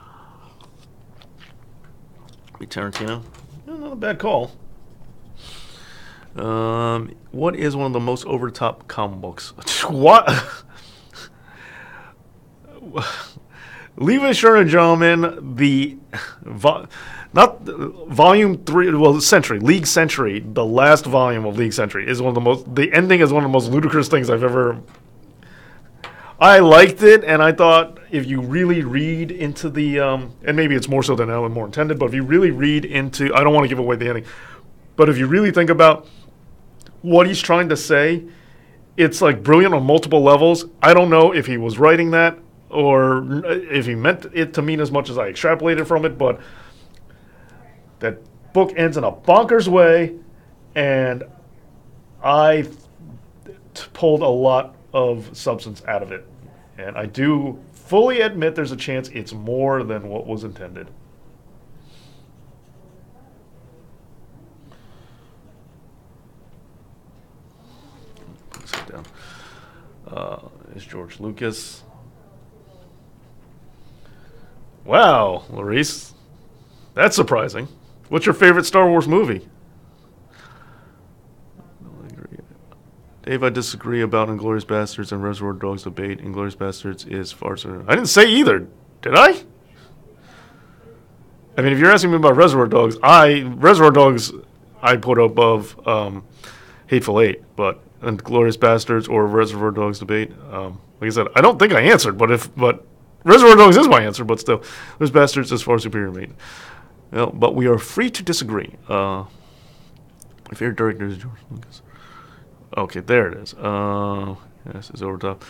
Be Tarantino. Not a bad call. What is one of the most over-the-top comic books? What? Leave it, sure, gentlemen. Not volume 3. Well, Century, League Century. The last volume of League Century is one of the most. The ending is one of the most ludicrous things I've ever. I liked it, and I thought if you really read into the, and maybe it's more so than Alan Moore intended, but if you really read into, I don't want to give away the ending, but if you really think about what he's trying to say, it's like brilliant on multiple levels. I don't know if he was writing that or if he meant it to mean as much as I extrapolated from it, but that book ends in a bonkers way, and I pulled a lot of substance out of it. And I do fully admit there's a chance it's more than what was intended. Sit down. Is George Lucas. Wow, Larice. That's surprising. What's your favorite Star Wars movie? Dave, I disagree about Inglourious Bastards and Reservoir Dogs debate. Inglourious Bastards is far superior. I didn't say either, did I? I mean, if you're asking me about Reservoir Dogs, Reservoir Dogs I put above Hateful Eight, but Inglourious Bastards or Reservoir Dogs debate, like I said, I don't think I answered, but Reservoir Dogs is my answer, but still, Inglourious Bastards is far superior to me. Well, but we are free to disagree. My favorite director is George Lucas. Okay, there it is. Yes, it's over top.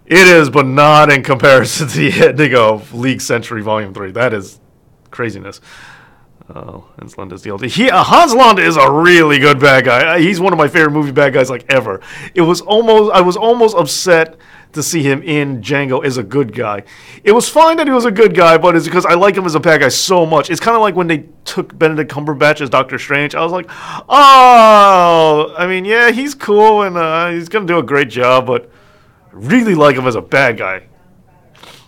It is, but not in comparison to the ending of League Century Volume 3. That is craziness. Oh, Hans Landa is the LD. Hans Landa is a really good bad guy. He's one of my favorite movie bad guys like ever. I was almost upset to see him in Django as a good guy. It was fine that he was a good guy, but it's because I like him as a bad guy so much. It's kind of like when they took Benedict Cumberbatch as Doctor Strange. I was like, oh, I mean, yeah, he's cool and he's gonna do a great job, but I really like him as a bad guy.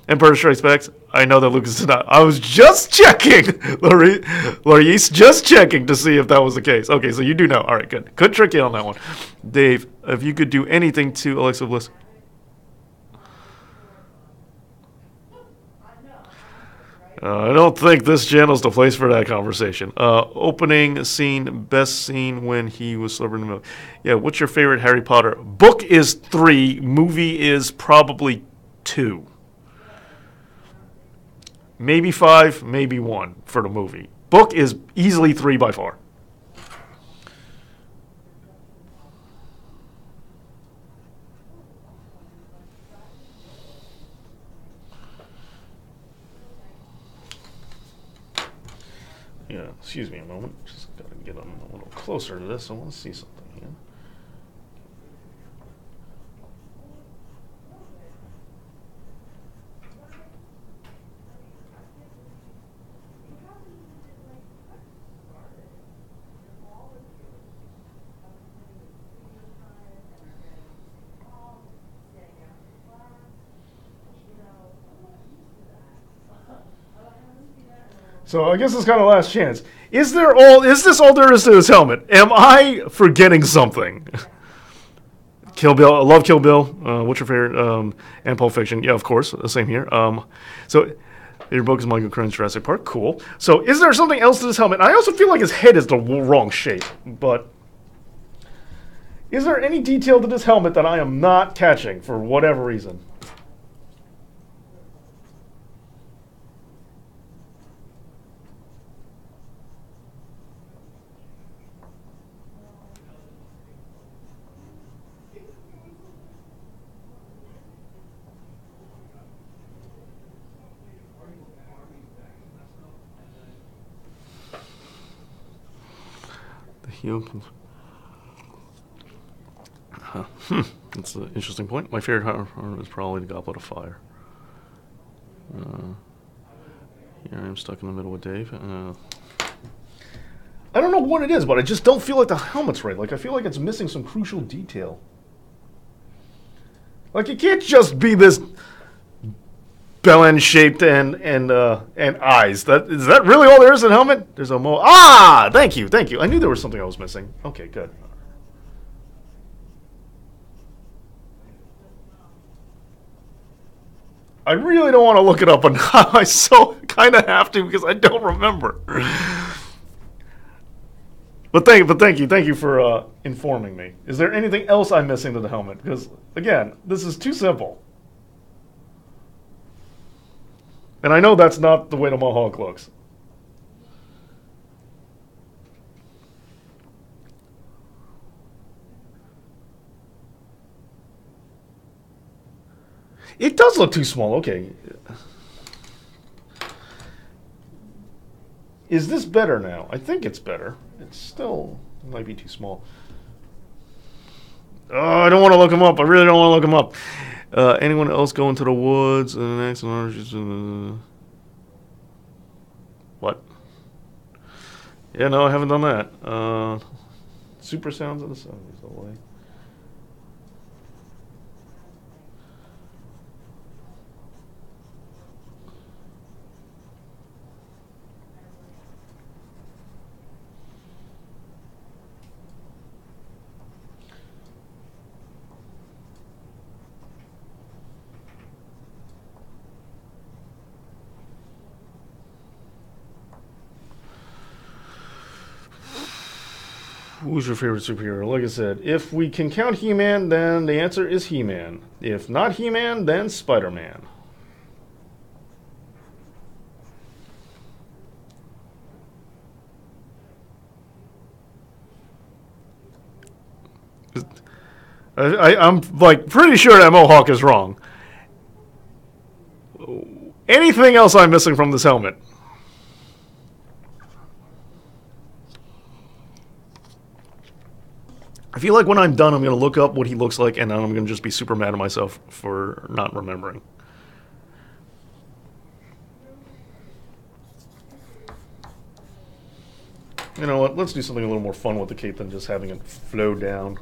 Empire Strikes Back. I know that Lucas did not. I was just checking, Laurice, just checking to see if that was the case. Okay, so you do know. All right, good. Couldn't trick you on that one. Dave, if you could do anything to Alexa Bliss. I don't think this channel's the place for that conversation. Opening scene, best scene when he was celebrating the movie. Yeah, what's your favorite Harry Potter? Book is 3, movie is probably 2. Maybe 5, maybe 1 for the movie. Book is easily 3 by far. Yeah, excuse me a moment. Just gotta get a little closer to this. I want to see something here. So I guess it's kind of last chance. Is this all there is to this helmet? Am I forgetting something? Kill Bill. I love Kill Bill. What's your favorite? And Pulp Fiction. Yeah, of course. The same here. So your book is Michael Crichton's Jurassic Park. Cool. So is there something else to this helmet? I also feel like his head is the wrong shape. But is there any detail to this helmet that I am not catching for whatever reason? That's an interesting point. My favorite horror is probably The Goblet of Fire. Here I am stuck in the middle with Dave. I don't know what it is, but I just don't feel like the helmet's right. Like, I feel like it's missing some crucial detail. Like, it can't just be this bell-end shaped and eyes. Is that really all there is in the helmet? There's a thank you. I knew there was something I was missing. Okay, good. I really don't want to look it up, but I so kind of have to because I don't remember. But thank you for informing me. Is there anything else I'm missing to the helmet? Because again, this is too simple. And I know that's not the way the Mohawk looks. It does look too small. Okay. Is this better now? I think it's better. It still might be too small. Oh, I don't want to look him up. I really don't want to look him up. Anyone else go into the woods? What? Yeah, no, I haven't done that. Super Sounds of the 70s. Away. Who's your favorite superhero? Like I said, if we can count He-Man, then the answer is He-Man. If not He-Man, then Spider-Man. I'm like pretty sure that Mohawk is wrong. Anything else I'm missing from this helmet? I feel like when I'm done, I'm going to look up what he looks like, and then I'm going to just be super mad at myself for not remembering. You know what? Let's do something a little more fun with the cape than just having it flow down.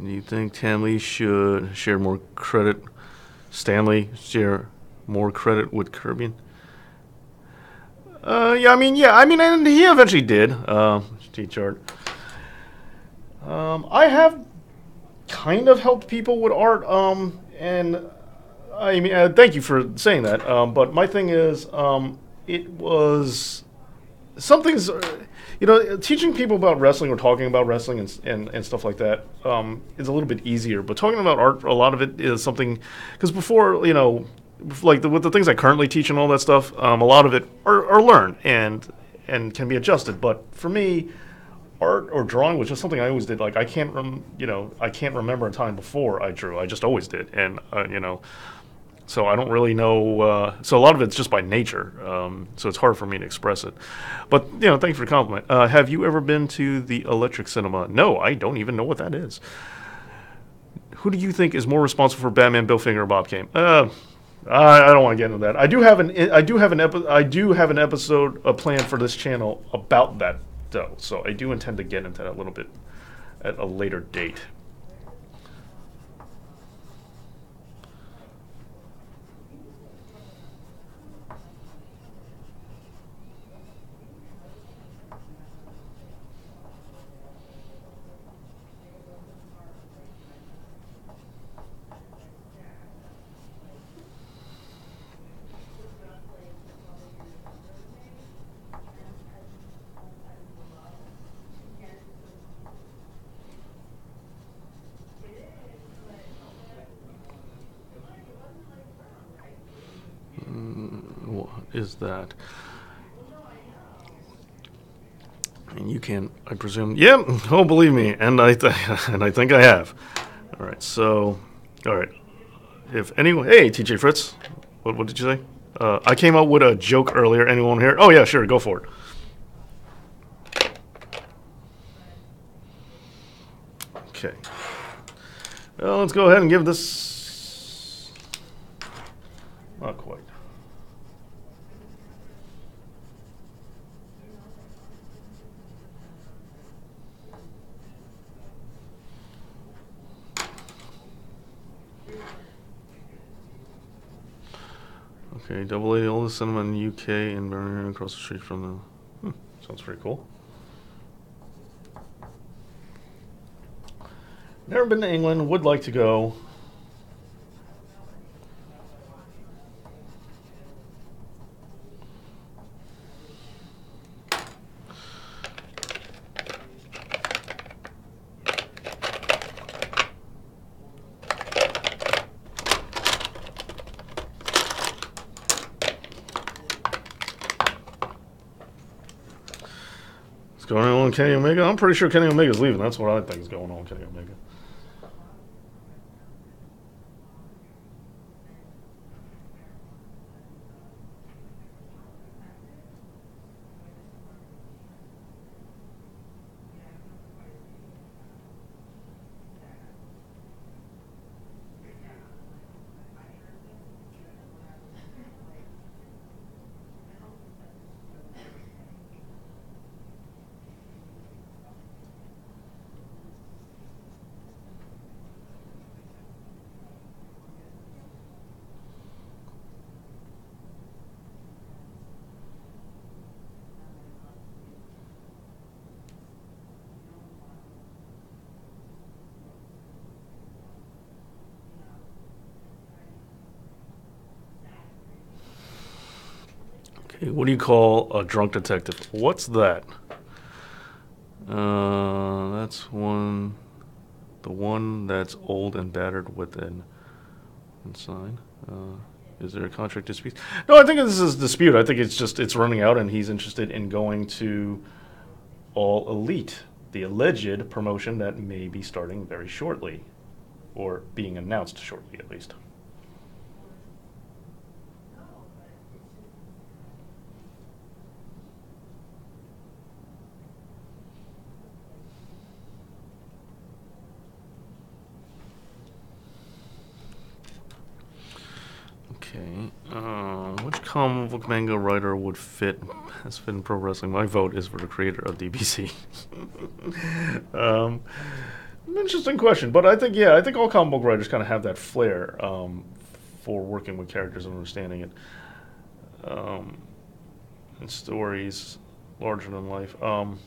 Do you think Stanley should share more credit? Stanley share more credit with Kirby? And he eventually did. T-chart. I have kind of helped people with art. And I mean, thank you for saying that. But my thing is, it was something's teaching people about wrestling or talking about wrestling and stuff like that is a little bit easier, but talking about art, a lot of it is something, because before, like with the things I currently teach and all that stuff, a lot of it are learned and can be adjusted. But for me, art or drawing was just something I always did. Like I can't remember a time before I drew. I just always did. And so I don't really know. So a lot of it's just by nature. So it's hard for me to express it. But thanks for the compliment. Have you ever been to the Electric Cinema? No, I don't even know what that is. Who do you think is more responsible for Batman, Bill Finger or Bob Kane? I don't want to get into that. I do have an episode planned for this channel about that though. So I do intend to get into that a little bit at a later date. What is that? And you can, I presume. Yeah. Oh, believe me, and I think I have. All right. So, all right. If anyone, hey, TJ Fritz, what did you say? I came up with a joke earlier. Anyone here? Oh yeah, sure, go for it. Okay. Well, let's go ahead and give this. Not quite. Okay, Double A, oldest cinema in the UK in Birmingham, across the street from the. Sounds pretty cool. Never been to England, would like to go. What's going on with Kenny Omega? I'm pretty sure Kenny Omega's leaving. That's what I think is going on with Kenny Omega. Okay, what do you call a drunk detective? What's that? That's one. The one that's old and battered with an sign. Is there a contract dispute? No, I think this is dispute. I think it's running out, and he's interested in going to All Elite, the alleged promotion that may be starting very shortly, or being announced shortly at least. Okay. Which comic book manga writer would fit in pro wrestling? My vote is for the creator of DBC. um, an interesting question, but I think all comic book writers kind of have that flair for working with characters and understanding it. And stories larger than life. Don't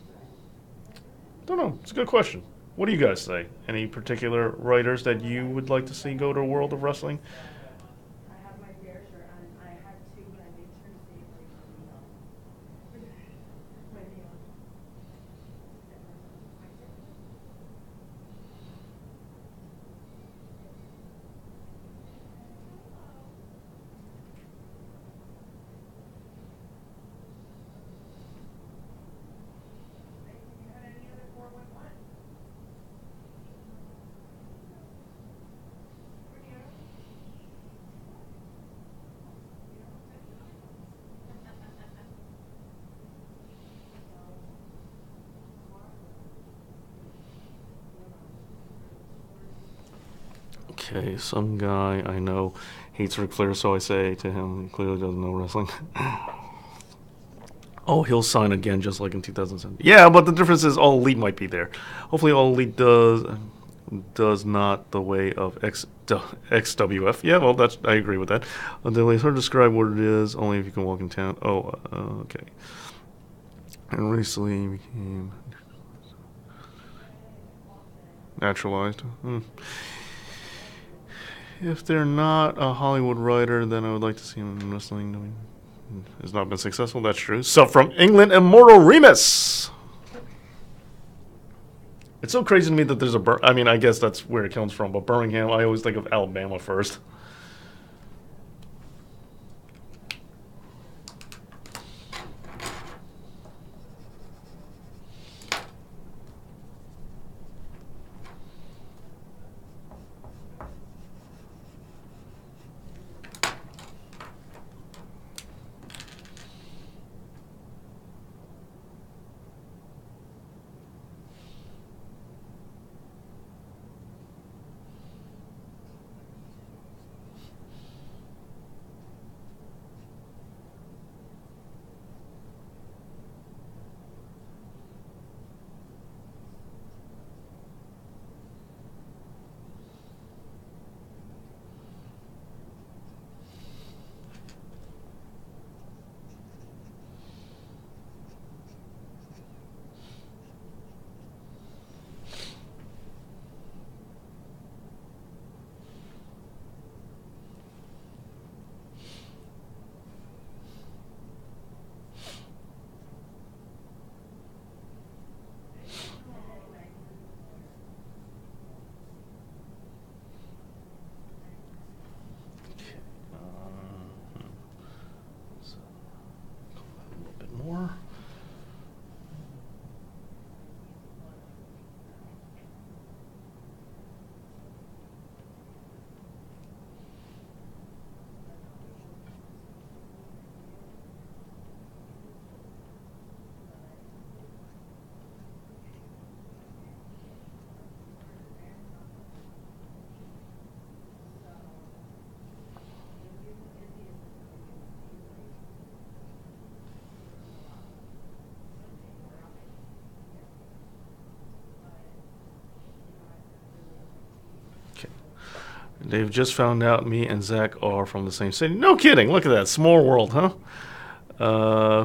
know. It's a good question. What do you guys say? Any particular writers that you would like to see go to World of Wrestling? Okay, some guy I know hates Ric Flair, so I say to him, he clearly doesn't know wrestling. Oh, he'll sign again, just like in 2007. Yeah, but the difference is All Elite might be there. Hopefully, All Elite does not the way of XWF. Yeah, well, that's I agree with that. It's hard to describe what it is. Only if you can walk in town. Oh, okay. And recently became naturalized. If they're not a Hollywood writer, then I would like to see him in wrestling. Has not been successful. That's true. So from England, Immortal Remus. It's so crazy to me that there's I mean, I guess that's where it comes from. But Birmingham, I always think of Alabama first. More. They've just found out me and Zach are from the same city. No kidding. Look at that. Small world, huh?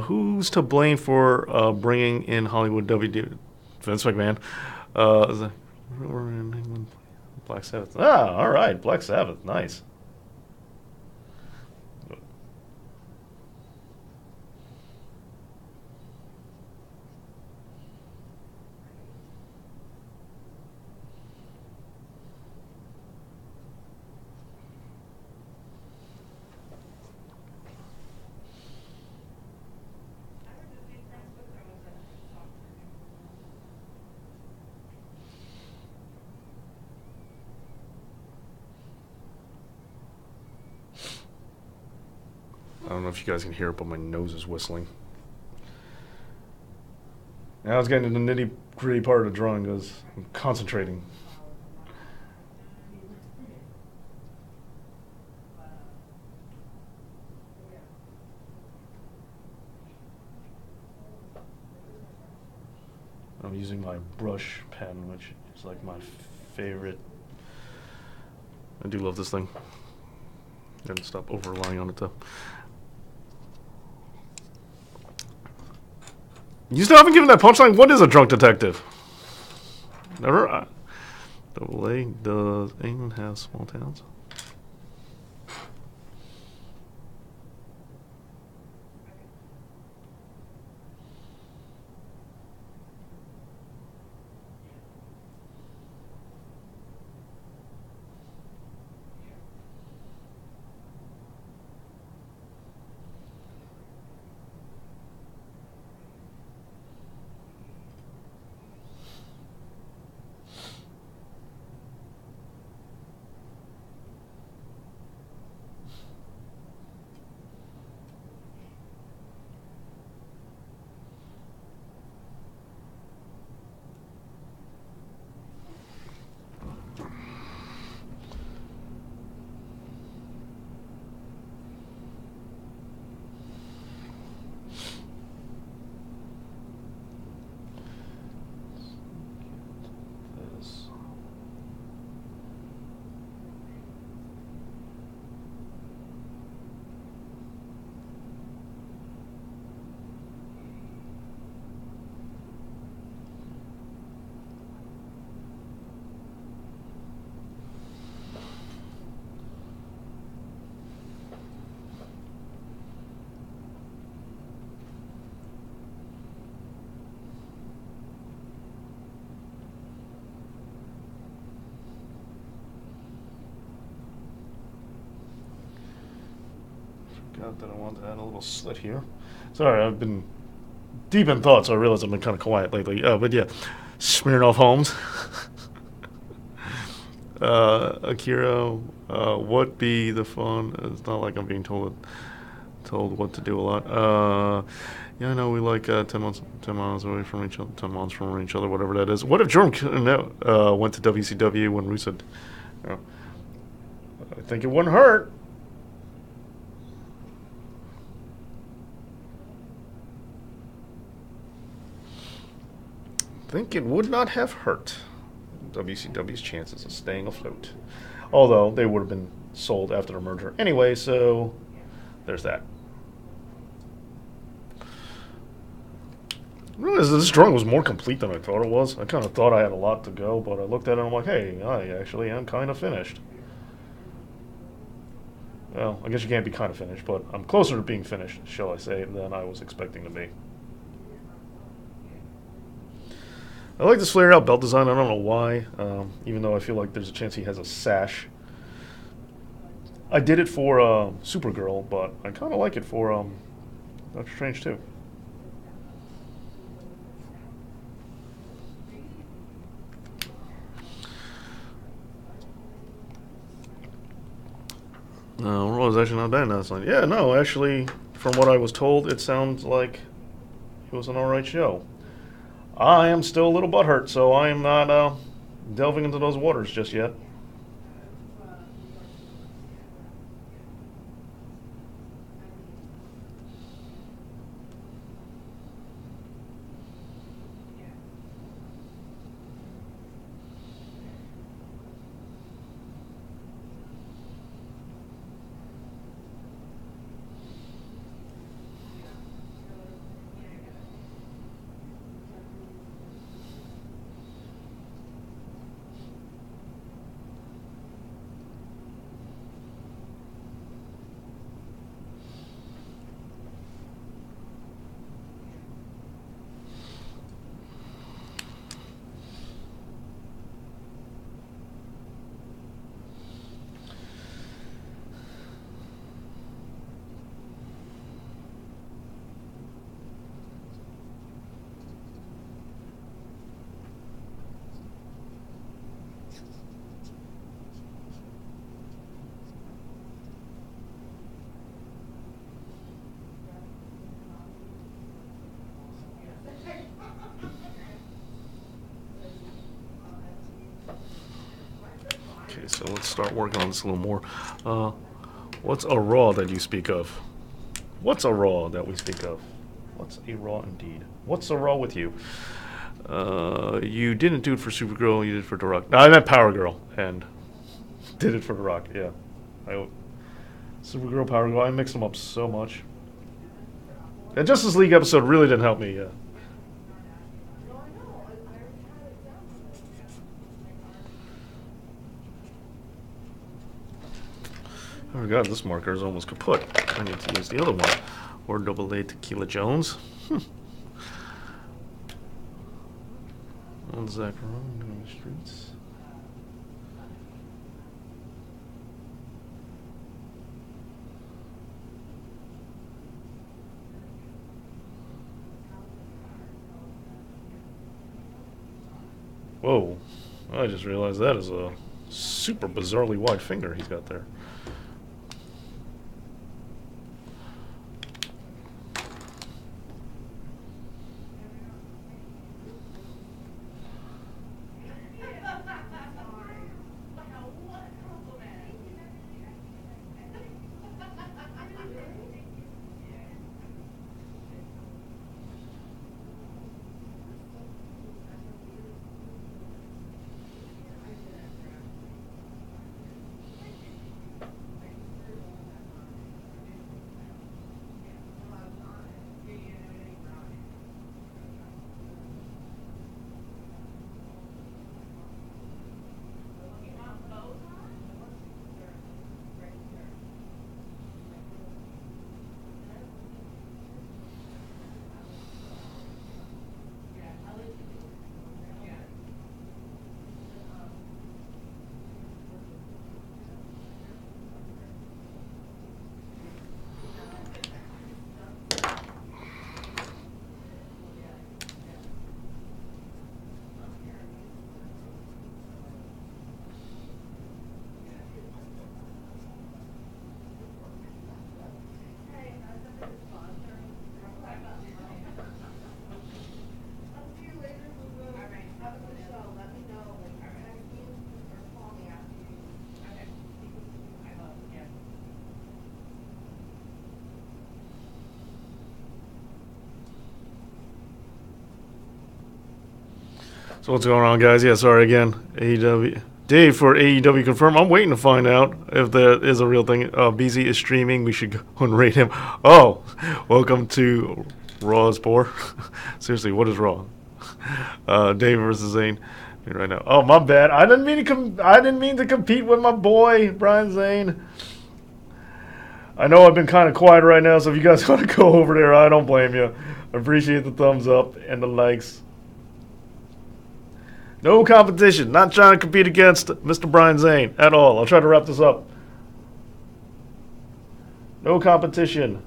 Who's to blame for bringing in Hollywood WD? Vince McMahon. We're in England. Black Sabbath. Ah, all right. Black Sabbath. Nice. I don't know if you guys can hear it, but my nose is whistling. Now it's getting to the nitty gritty part of the drawing because I'm concentrating. I'm using my brush pen, which is like my favorite. I do love this thing. Gotta stop over relying on it though. You still haven't given that punchline? What is a drunk detective? Never. Double A, does England have small towns? Forgot that I want to add a little slit here. Sorry, I've been deep in thought, so I realize I've been kind of quiet lately. But yeah, Smirnoff Holmes. Akira, what be the fun? It's not like I'm being told what to do a lot. Yeah, I know we like 10 miles away from each other, 10 miles from each other, whatever that is. What if Jerome went to WCW when Rusev? I think it wouldn't hurt. I think it would not have hurt WCW's chances of staying afloat. Although they would have been sold after the merger anyway, so there's that. I realized this drawing was more complete than I thought it was. I kind of thought I had a lot to go, but I looked at it and I'm like, hey, I actually am kind of finished. Well, I guess you can't be kind of finished, but I'm closer to being finished, shall I say, than I was expecting to be. I like this flared out belt design. I don't know why, even though I feel like there's a chance he has a sash. I did it for Supergirl, but I kind of like it for Doctor Strange too. Raw is actually not bad last night. Yeah, no, actually, from what I was told, it sounds like it was an alright show. I am still a little butthurt, so I am not delving into those waters just yet. Okay, so let's start working on this a little more. What's a raw that you speak of? What's a raw that we speak of? What's a raw indeed? What's a raw with you? You didn't do it for Supergirl, you did it for The Rock. No, I meant Power Girl, and did it for The Rock, yeah. Supergirl, Power Girl, I mix them up so much. And Justice League episode really didn't help me, yeah. Oh my god, this marker is almost kaput. I need to use the other one. Or double A Tequila Jones. On Zach Rowan on the streets. Whoa. I just realized that is a super bizarrely wide finger he's got there. So what's going on, guys? Yeah, sorry again. AEW. Dave for AEW confirm. I'm waiting to find out if that is a real thing. BZ is streaming. We should go and rate him. Oh, welcome to Raw's Poor. Seriously, what is Raw? Dave versus Zane right now. Oh, my bad. I didn't mean to compete with my boy Brian Zane. I know I've been kind of quiet right now, so if you guys want to go over there, I don't blame you. I appreciate the thumbs up and the likes. No competition. Not trying to compete against Mr. Brian Zane at all. I'll try to wrap this up. No competition.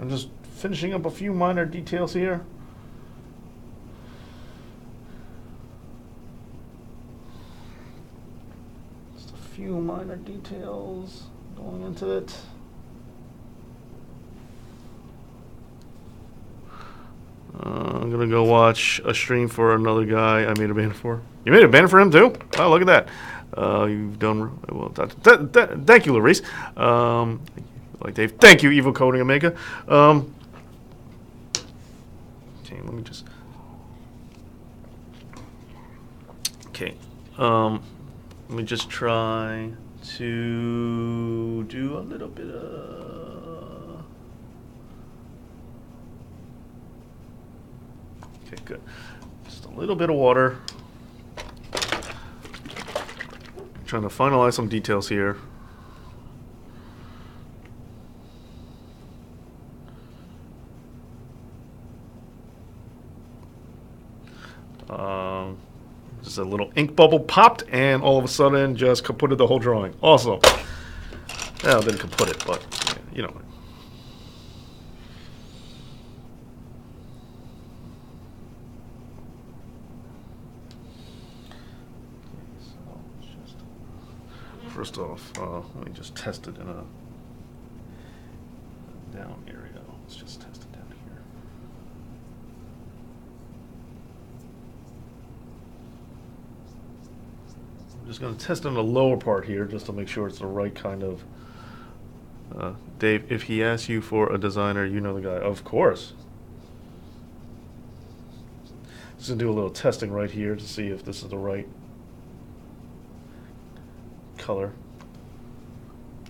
I'm just finishing up a few minor details here. Just a few minor details going into it. I'm gonna go watch a stream for another guy I made a banner for. You made a banner for him too? Oh, look at that. You've done well. Thank you, Larice. Like Dave. Thank you, Evil Coding Omega. Okay, let me just. Okay. Let me just try to do a little bit of. Okay, good. Just a little bit of water. Trying to finalize some details here. Just a little ink bubble popped, and all of a sudden just kaputted the whole drawing. Awesome. Well, didn't kaput it, but you know. First off, let me just test it in a down area. Let's just test it down here. I'm just going to test in the lower part here just to make sure it's the right kind of. Dave, if he asks you for a designer, you know the guy. Of course. Just going to do a little testing right here to see if this is the right color.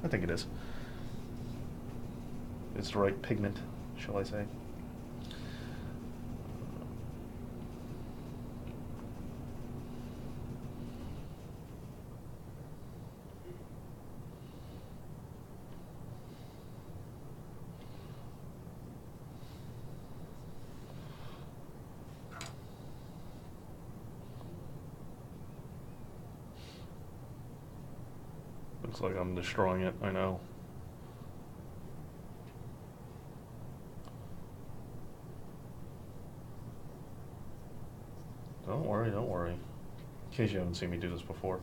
I think it is. It's the right pigment, shall I say. Looks like I'm destroying it, I know. Don't worry, don't worry. In case you haven't seen me do this before.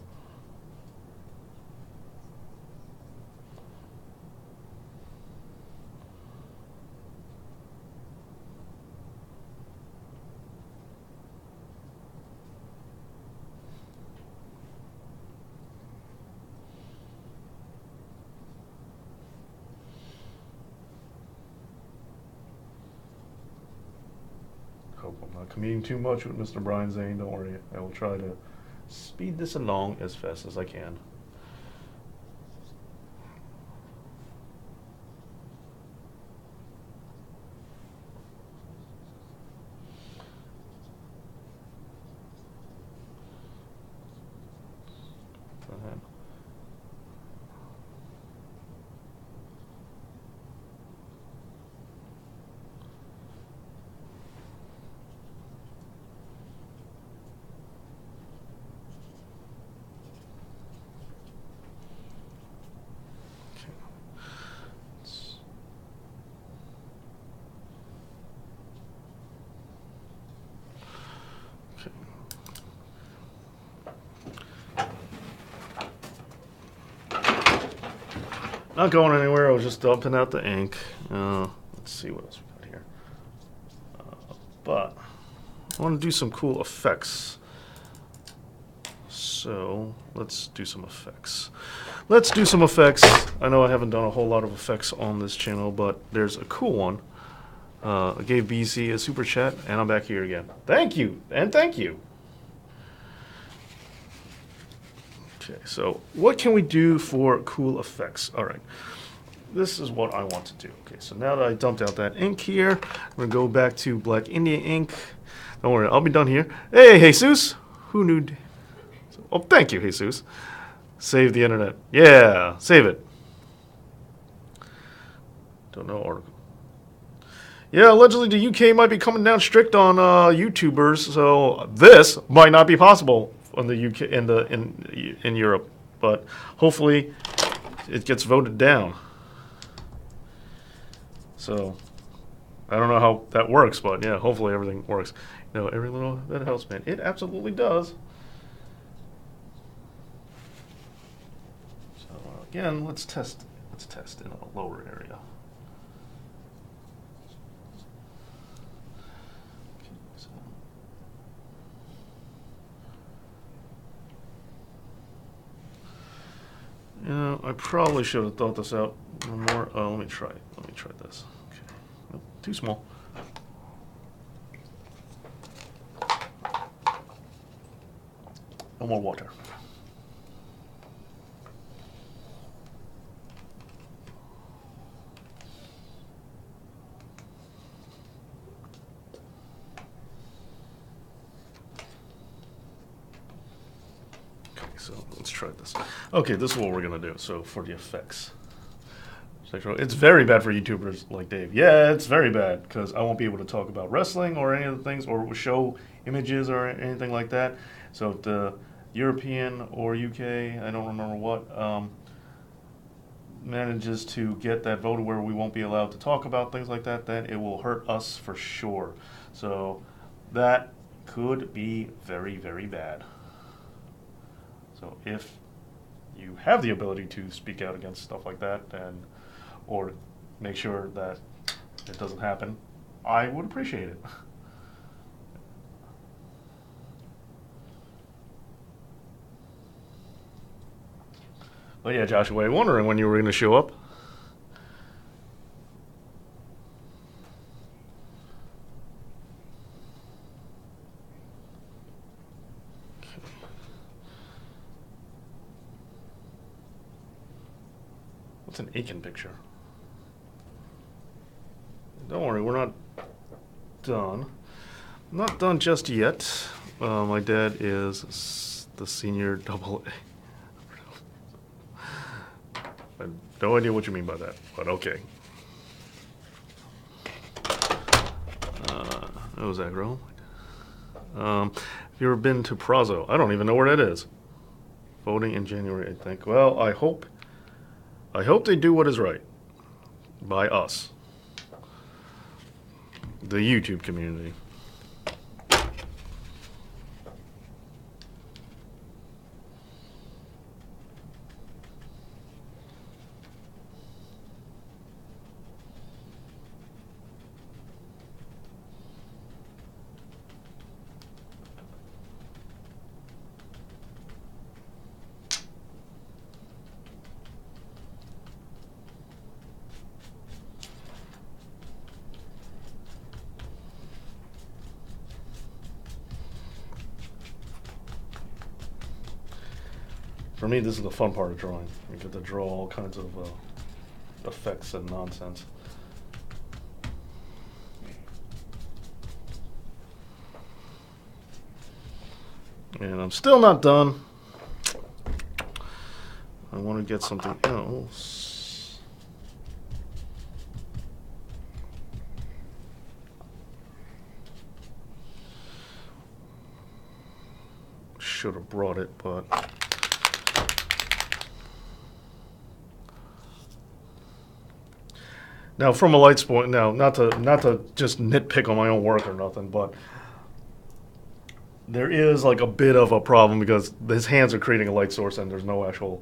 Hope I'm not commuting too much with Mr. Brian Zane. Don't worry. I will try to speed this along as fast as I can. Go ahead. Not going anywhere. I was just dumping out the ink. Let's see what else we got here. But I want to do some cool effects. So let's do some effects. Let's do some effects. I know I haven't done a whole lot of effects on this channel, but there's a cool one. I gave BC a super chat, and I'm back here again. Thank you, and thank you. Okay, so what can we do for cool effects? All right, this is what I want to do. Okay, so now that I dumped out that ink here, I'm going to go back to Black India ink. Don't worry, I'll be done here. Hey, Jesus! Who knew? Oh, thank you, Jesus. Save the internet. Yeah, save it. Don't know article. Yeah, allegedly the UK might be coming down strict on YouTubers, so this might not be possible in the UK in Europe, but hopefully it gets voted down. So I don't know how that works, but yeah, hopefully everything works. You know, every little bit helps, man. It absolutely does. So again, let's test in a lower area. Yeah, I probably should have thought this out more. Let me try it. Let me try this. Okay. Nope, too small. No more water. So let's try this. Okay, this is what we're going to do. So for the effects. It's very bad for YouTubers like Dave. Yeah, it's very bad because I won't be able to talk about wrestling or any of the things or show images or anything like that. So if the European or UK, I don't remember what, manages to get that vote where we won't be allowed to talk about things like that, then it will hurt us for sure. So that could be very, very bad. So if you have the ability to speak out against stuff like that, and or make sure that it doesn't happen, I would appreciate it. But yeah, Joshua, I'm wondering when you were going to show up. What's an Aiken picture? Don't worry, we're not done. Not done just yet. My dad is the senior double A. I have no idea what you mean by that, but okay. That was aggro. Have you ever been to Prazo? I don't even know where that is. Voting in January, I think. Well, I hope they do what is right by us, the YouTube community. For me, this is the fun part of drawing. You get to draw all kinds of effects and nonsense. And I'm still not done. I want to get something else. Should have brought it, but now, from a light's point, now not to just nitpick on my own work or nothing, but there is like a bit of a problem because his hands are creating a light source and there's no actual,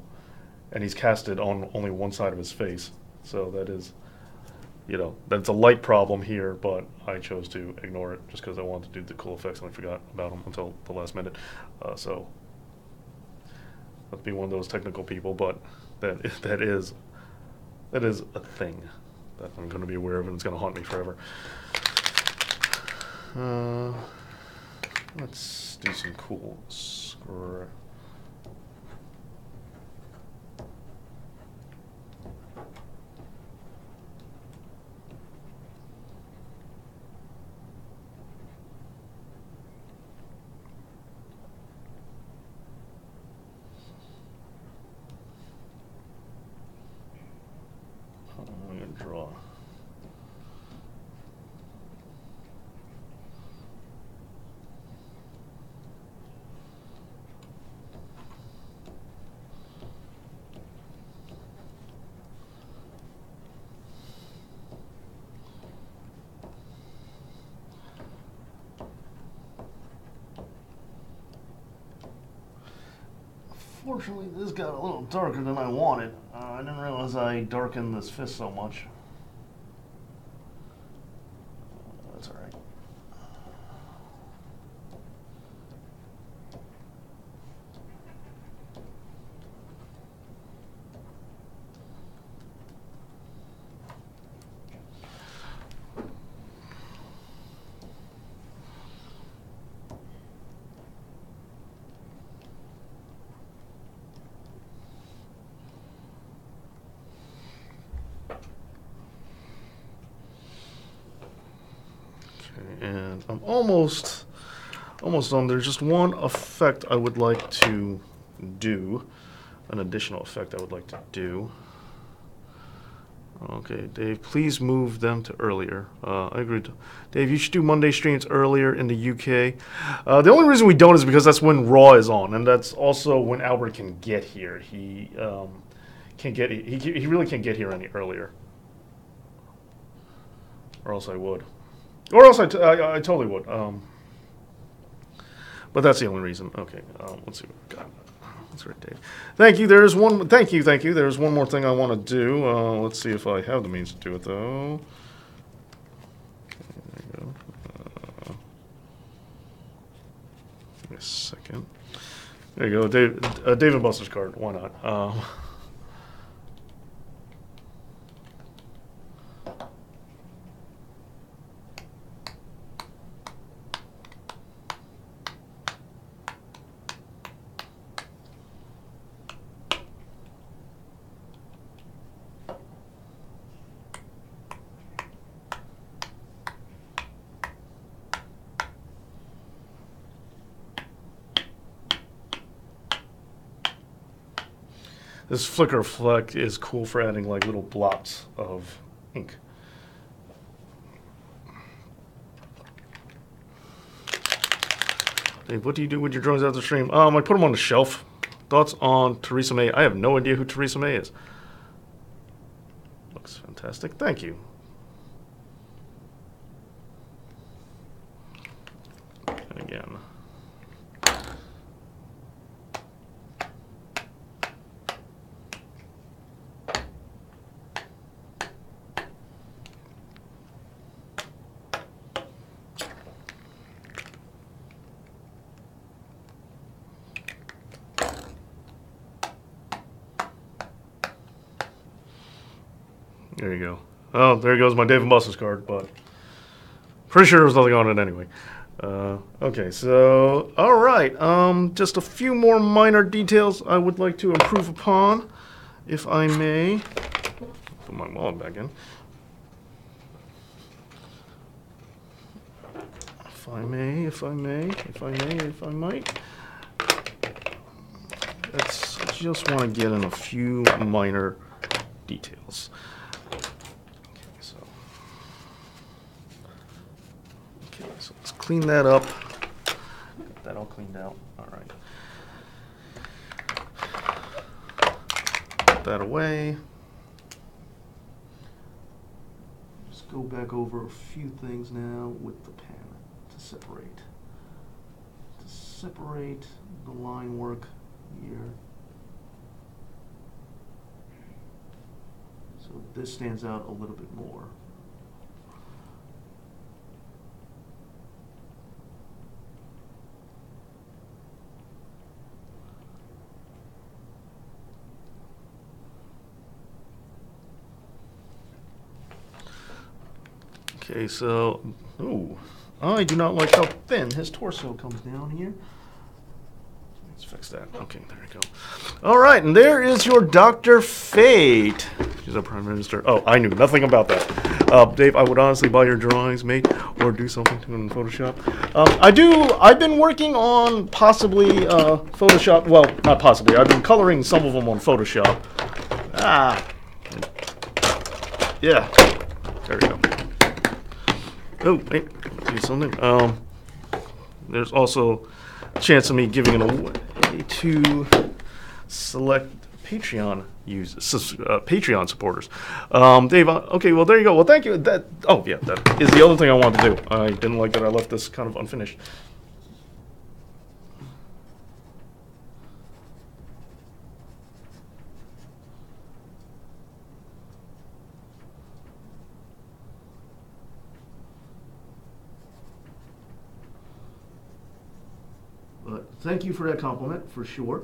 and he's casted on only one side of his face. So that is, that's a light problem here, but I chose to ignore it just because I wanted to do the cool effects and I forgot about them until the last minute. So let's be one of those technical people, but that is a thing that I'm going to be aware of, and it's going to haunt me forever. Let's do some cool script. I'm going to draw. Fortunately, this got a little darker than I wanted. I didn't realize I darkened this fist so much. That's all right. And I'm almost done. There's just one effect I would like to do, an additional effect I would like to do. Okay, Dave, please move them to earlier. I agree. Dave, you should do Monday streams earlier in the UK. The only reason we don't is because that's when Raw is on, and that's also when Albert can get here. He can't get. He really can't get here any earlier. Or else I would. Or else I totally would. But that's the only reason. Okay, let's see what we got. That's right, Dave. Thank you. There's one. Thank you. There's one more thing I want to do. Let's see if I have the means to do it, though. Okay, there you go. Give me a second. There you go, David Buster's card. Why not? This flicker effect is cool for adding like little blots of ink. Dave, what do you do with your drawings after the stream? I put them on the shelf. Thoughts on Theresa May? I have no idea who Theresa May is. Looks fantastic. Thank you. And again. There you go. Oh, there goes my Dave & Buster's card, but pretty sure there was nothing on it anyway. Okay, so, all right. Just a few more minor details I would like to improve upon, if I may. Put my wallet back in. If I might. I just want to get in a few minor details. So let's clean that up. Get that all cleaned out. All right. Put that away. Just go back over a few things now with the pen to separate. To separate the line work here. So this stands out a little bit more. Okay, so, ooh, I do not like how thin his torso comes down here. Let's fix that. Okay, there we go. All right, and there is your Dr. Fate. She's our Prime Minister. Oh, I knew nothing about that. Dave, I would honestly buy your drawings, mate, or do something to them in Photoshop. I've been working on possibly Photoshop. Well, not possibly. I've been coloring some of them on Photoshop. Yeah, there we go. Oh, wait, do something. There's also a chance of me giving it away to select Patreon Patreon supporters. Dave, okay, well, there you go. Well, thank you. That is the other thing I wanted to do. I didn't like that I left this kind of unfinished. But thank you for that compliment, for sure.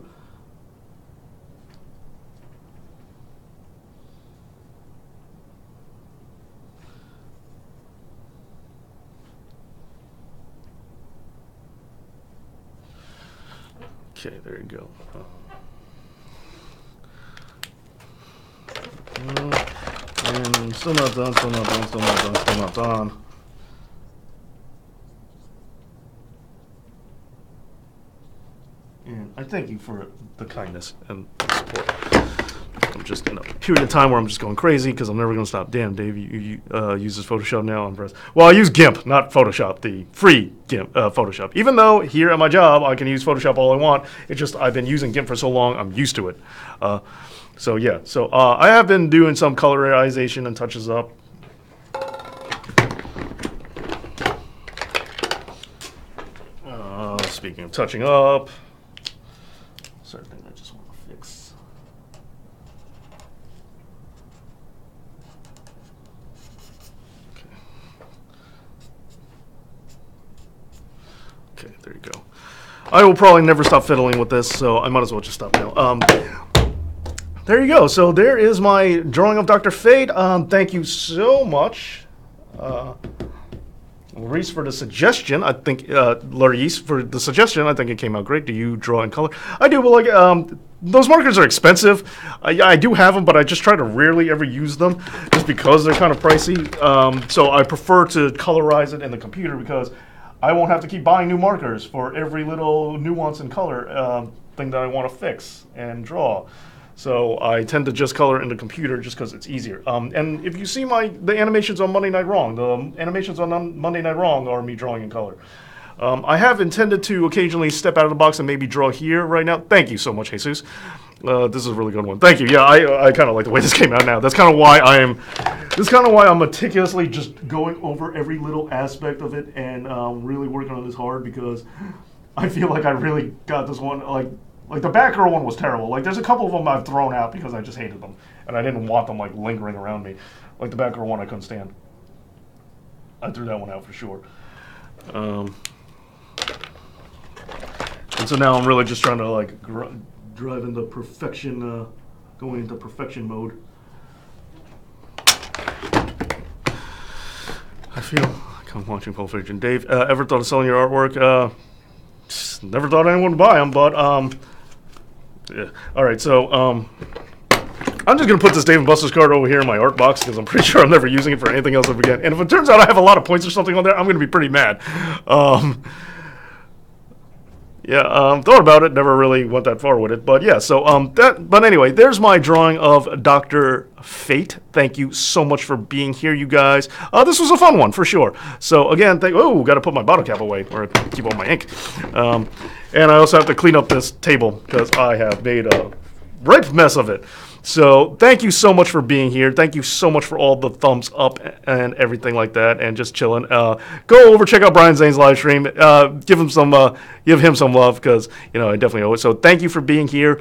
Okay, there you go. And still not done. And I thank you for the kindness and support. just in a period of time where I'm just going crazy because I'm never going to stop. Damn, Dave, you uses Photoshop now. I'm impressed. Well, I use GIMP, not Photoshop, the free GIMP Photoshop. Even though here at my job I can use Photoshop all I want, it's just I've been using GIMP for so long, I'm used to it. So yeah, I have been doing some colorization and touches up. Speaking of touching up, certain thing I just want to fix. Okay, there you go. I will probably never stop fiddling with this, so I might as well just stop now. There you go. So there is my drawing of Dr. Fate. Thank you so much, Larice, for the suggestion. I think Larice for the suggestion. I think it came out great. Do you draw in color? I do, but like those markers are expensive. I do have them, but I just try to rarely ever use them, just because they're kind of pricey. So I prefer to colorize it in the computer because I won't have to keep buying new markers for every little nuance in color thing that I want to fix and draw. So I tend to just color in the computer just because it's easier. And if you see the animations on Monday Night Wrong, the animations on Monday Night Wrong are me drawing in color. I have intended to occasionally step out of the box and maybe draw here right now. Thank you so much, Jesus. This is a really good one. Thank you. Yeah, I kind of like the way this came out now. That's kind of why I'm meticulously just going over every little aspect of it and really working on this hard because I feel like I really got this one like the Batgirl one was terrible. Like there's a couple of them I've thrown out because I just hated them and I didn't want them like lingering around me. Like the Batgirl one I couldn't stand. I threw that one out for sure. And so now I'm really just trying to like drive into perfection, going into perfection mode. I feel like I'm watching Pulp Fiction. Dave, ever thought of selling your artwork? Never thought anyone would buy them, but yeah. All right, so I'm just gonna put this Dave & Buster's card over here in my art box because I'm pretty sure I'm never using it for anything else ever again. And if it turns out I have a lot of points or something on there, I'm gonna be pretty mad. Thought about it, never really went that far with it, but yeah. So but anyway, there's my drawing of Dr. Fate. Thank you so much for being here, you guys. This was a fun one for sure. So again, got to put my bottle cap away where I keep all my ink. And I also have to clean up this table because I have made a ripe mess of it. So thank you so much for being here. Thank you so much for all the thumbs up and everything like that, and just chilling. Go over, check out Brian Zane's live stream. Give him some love because I definitely owe it. So thank you for being here.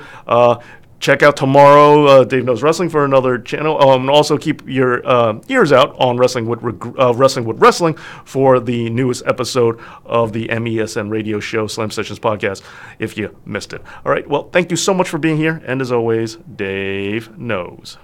Check out tomorrow Dave Knows Wrestling for another channel. And also keep your ears out on Wrestling with Wrestling for the newest episode of the MESN radio show, Slam Sessions Podcast, if you missed it. All right, well, thank you so much for being here. And as always, Dave Knows.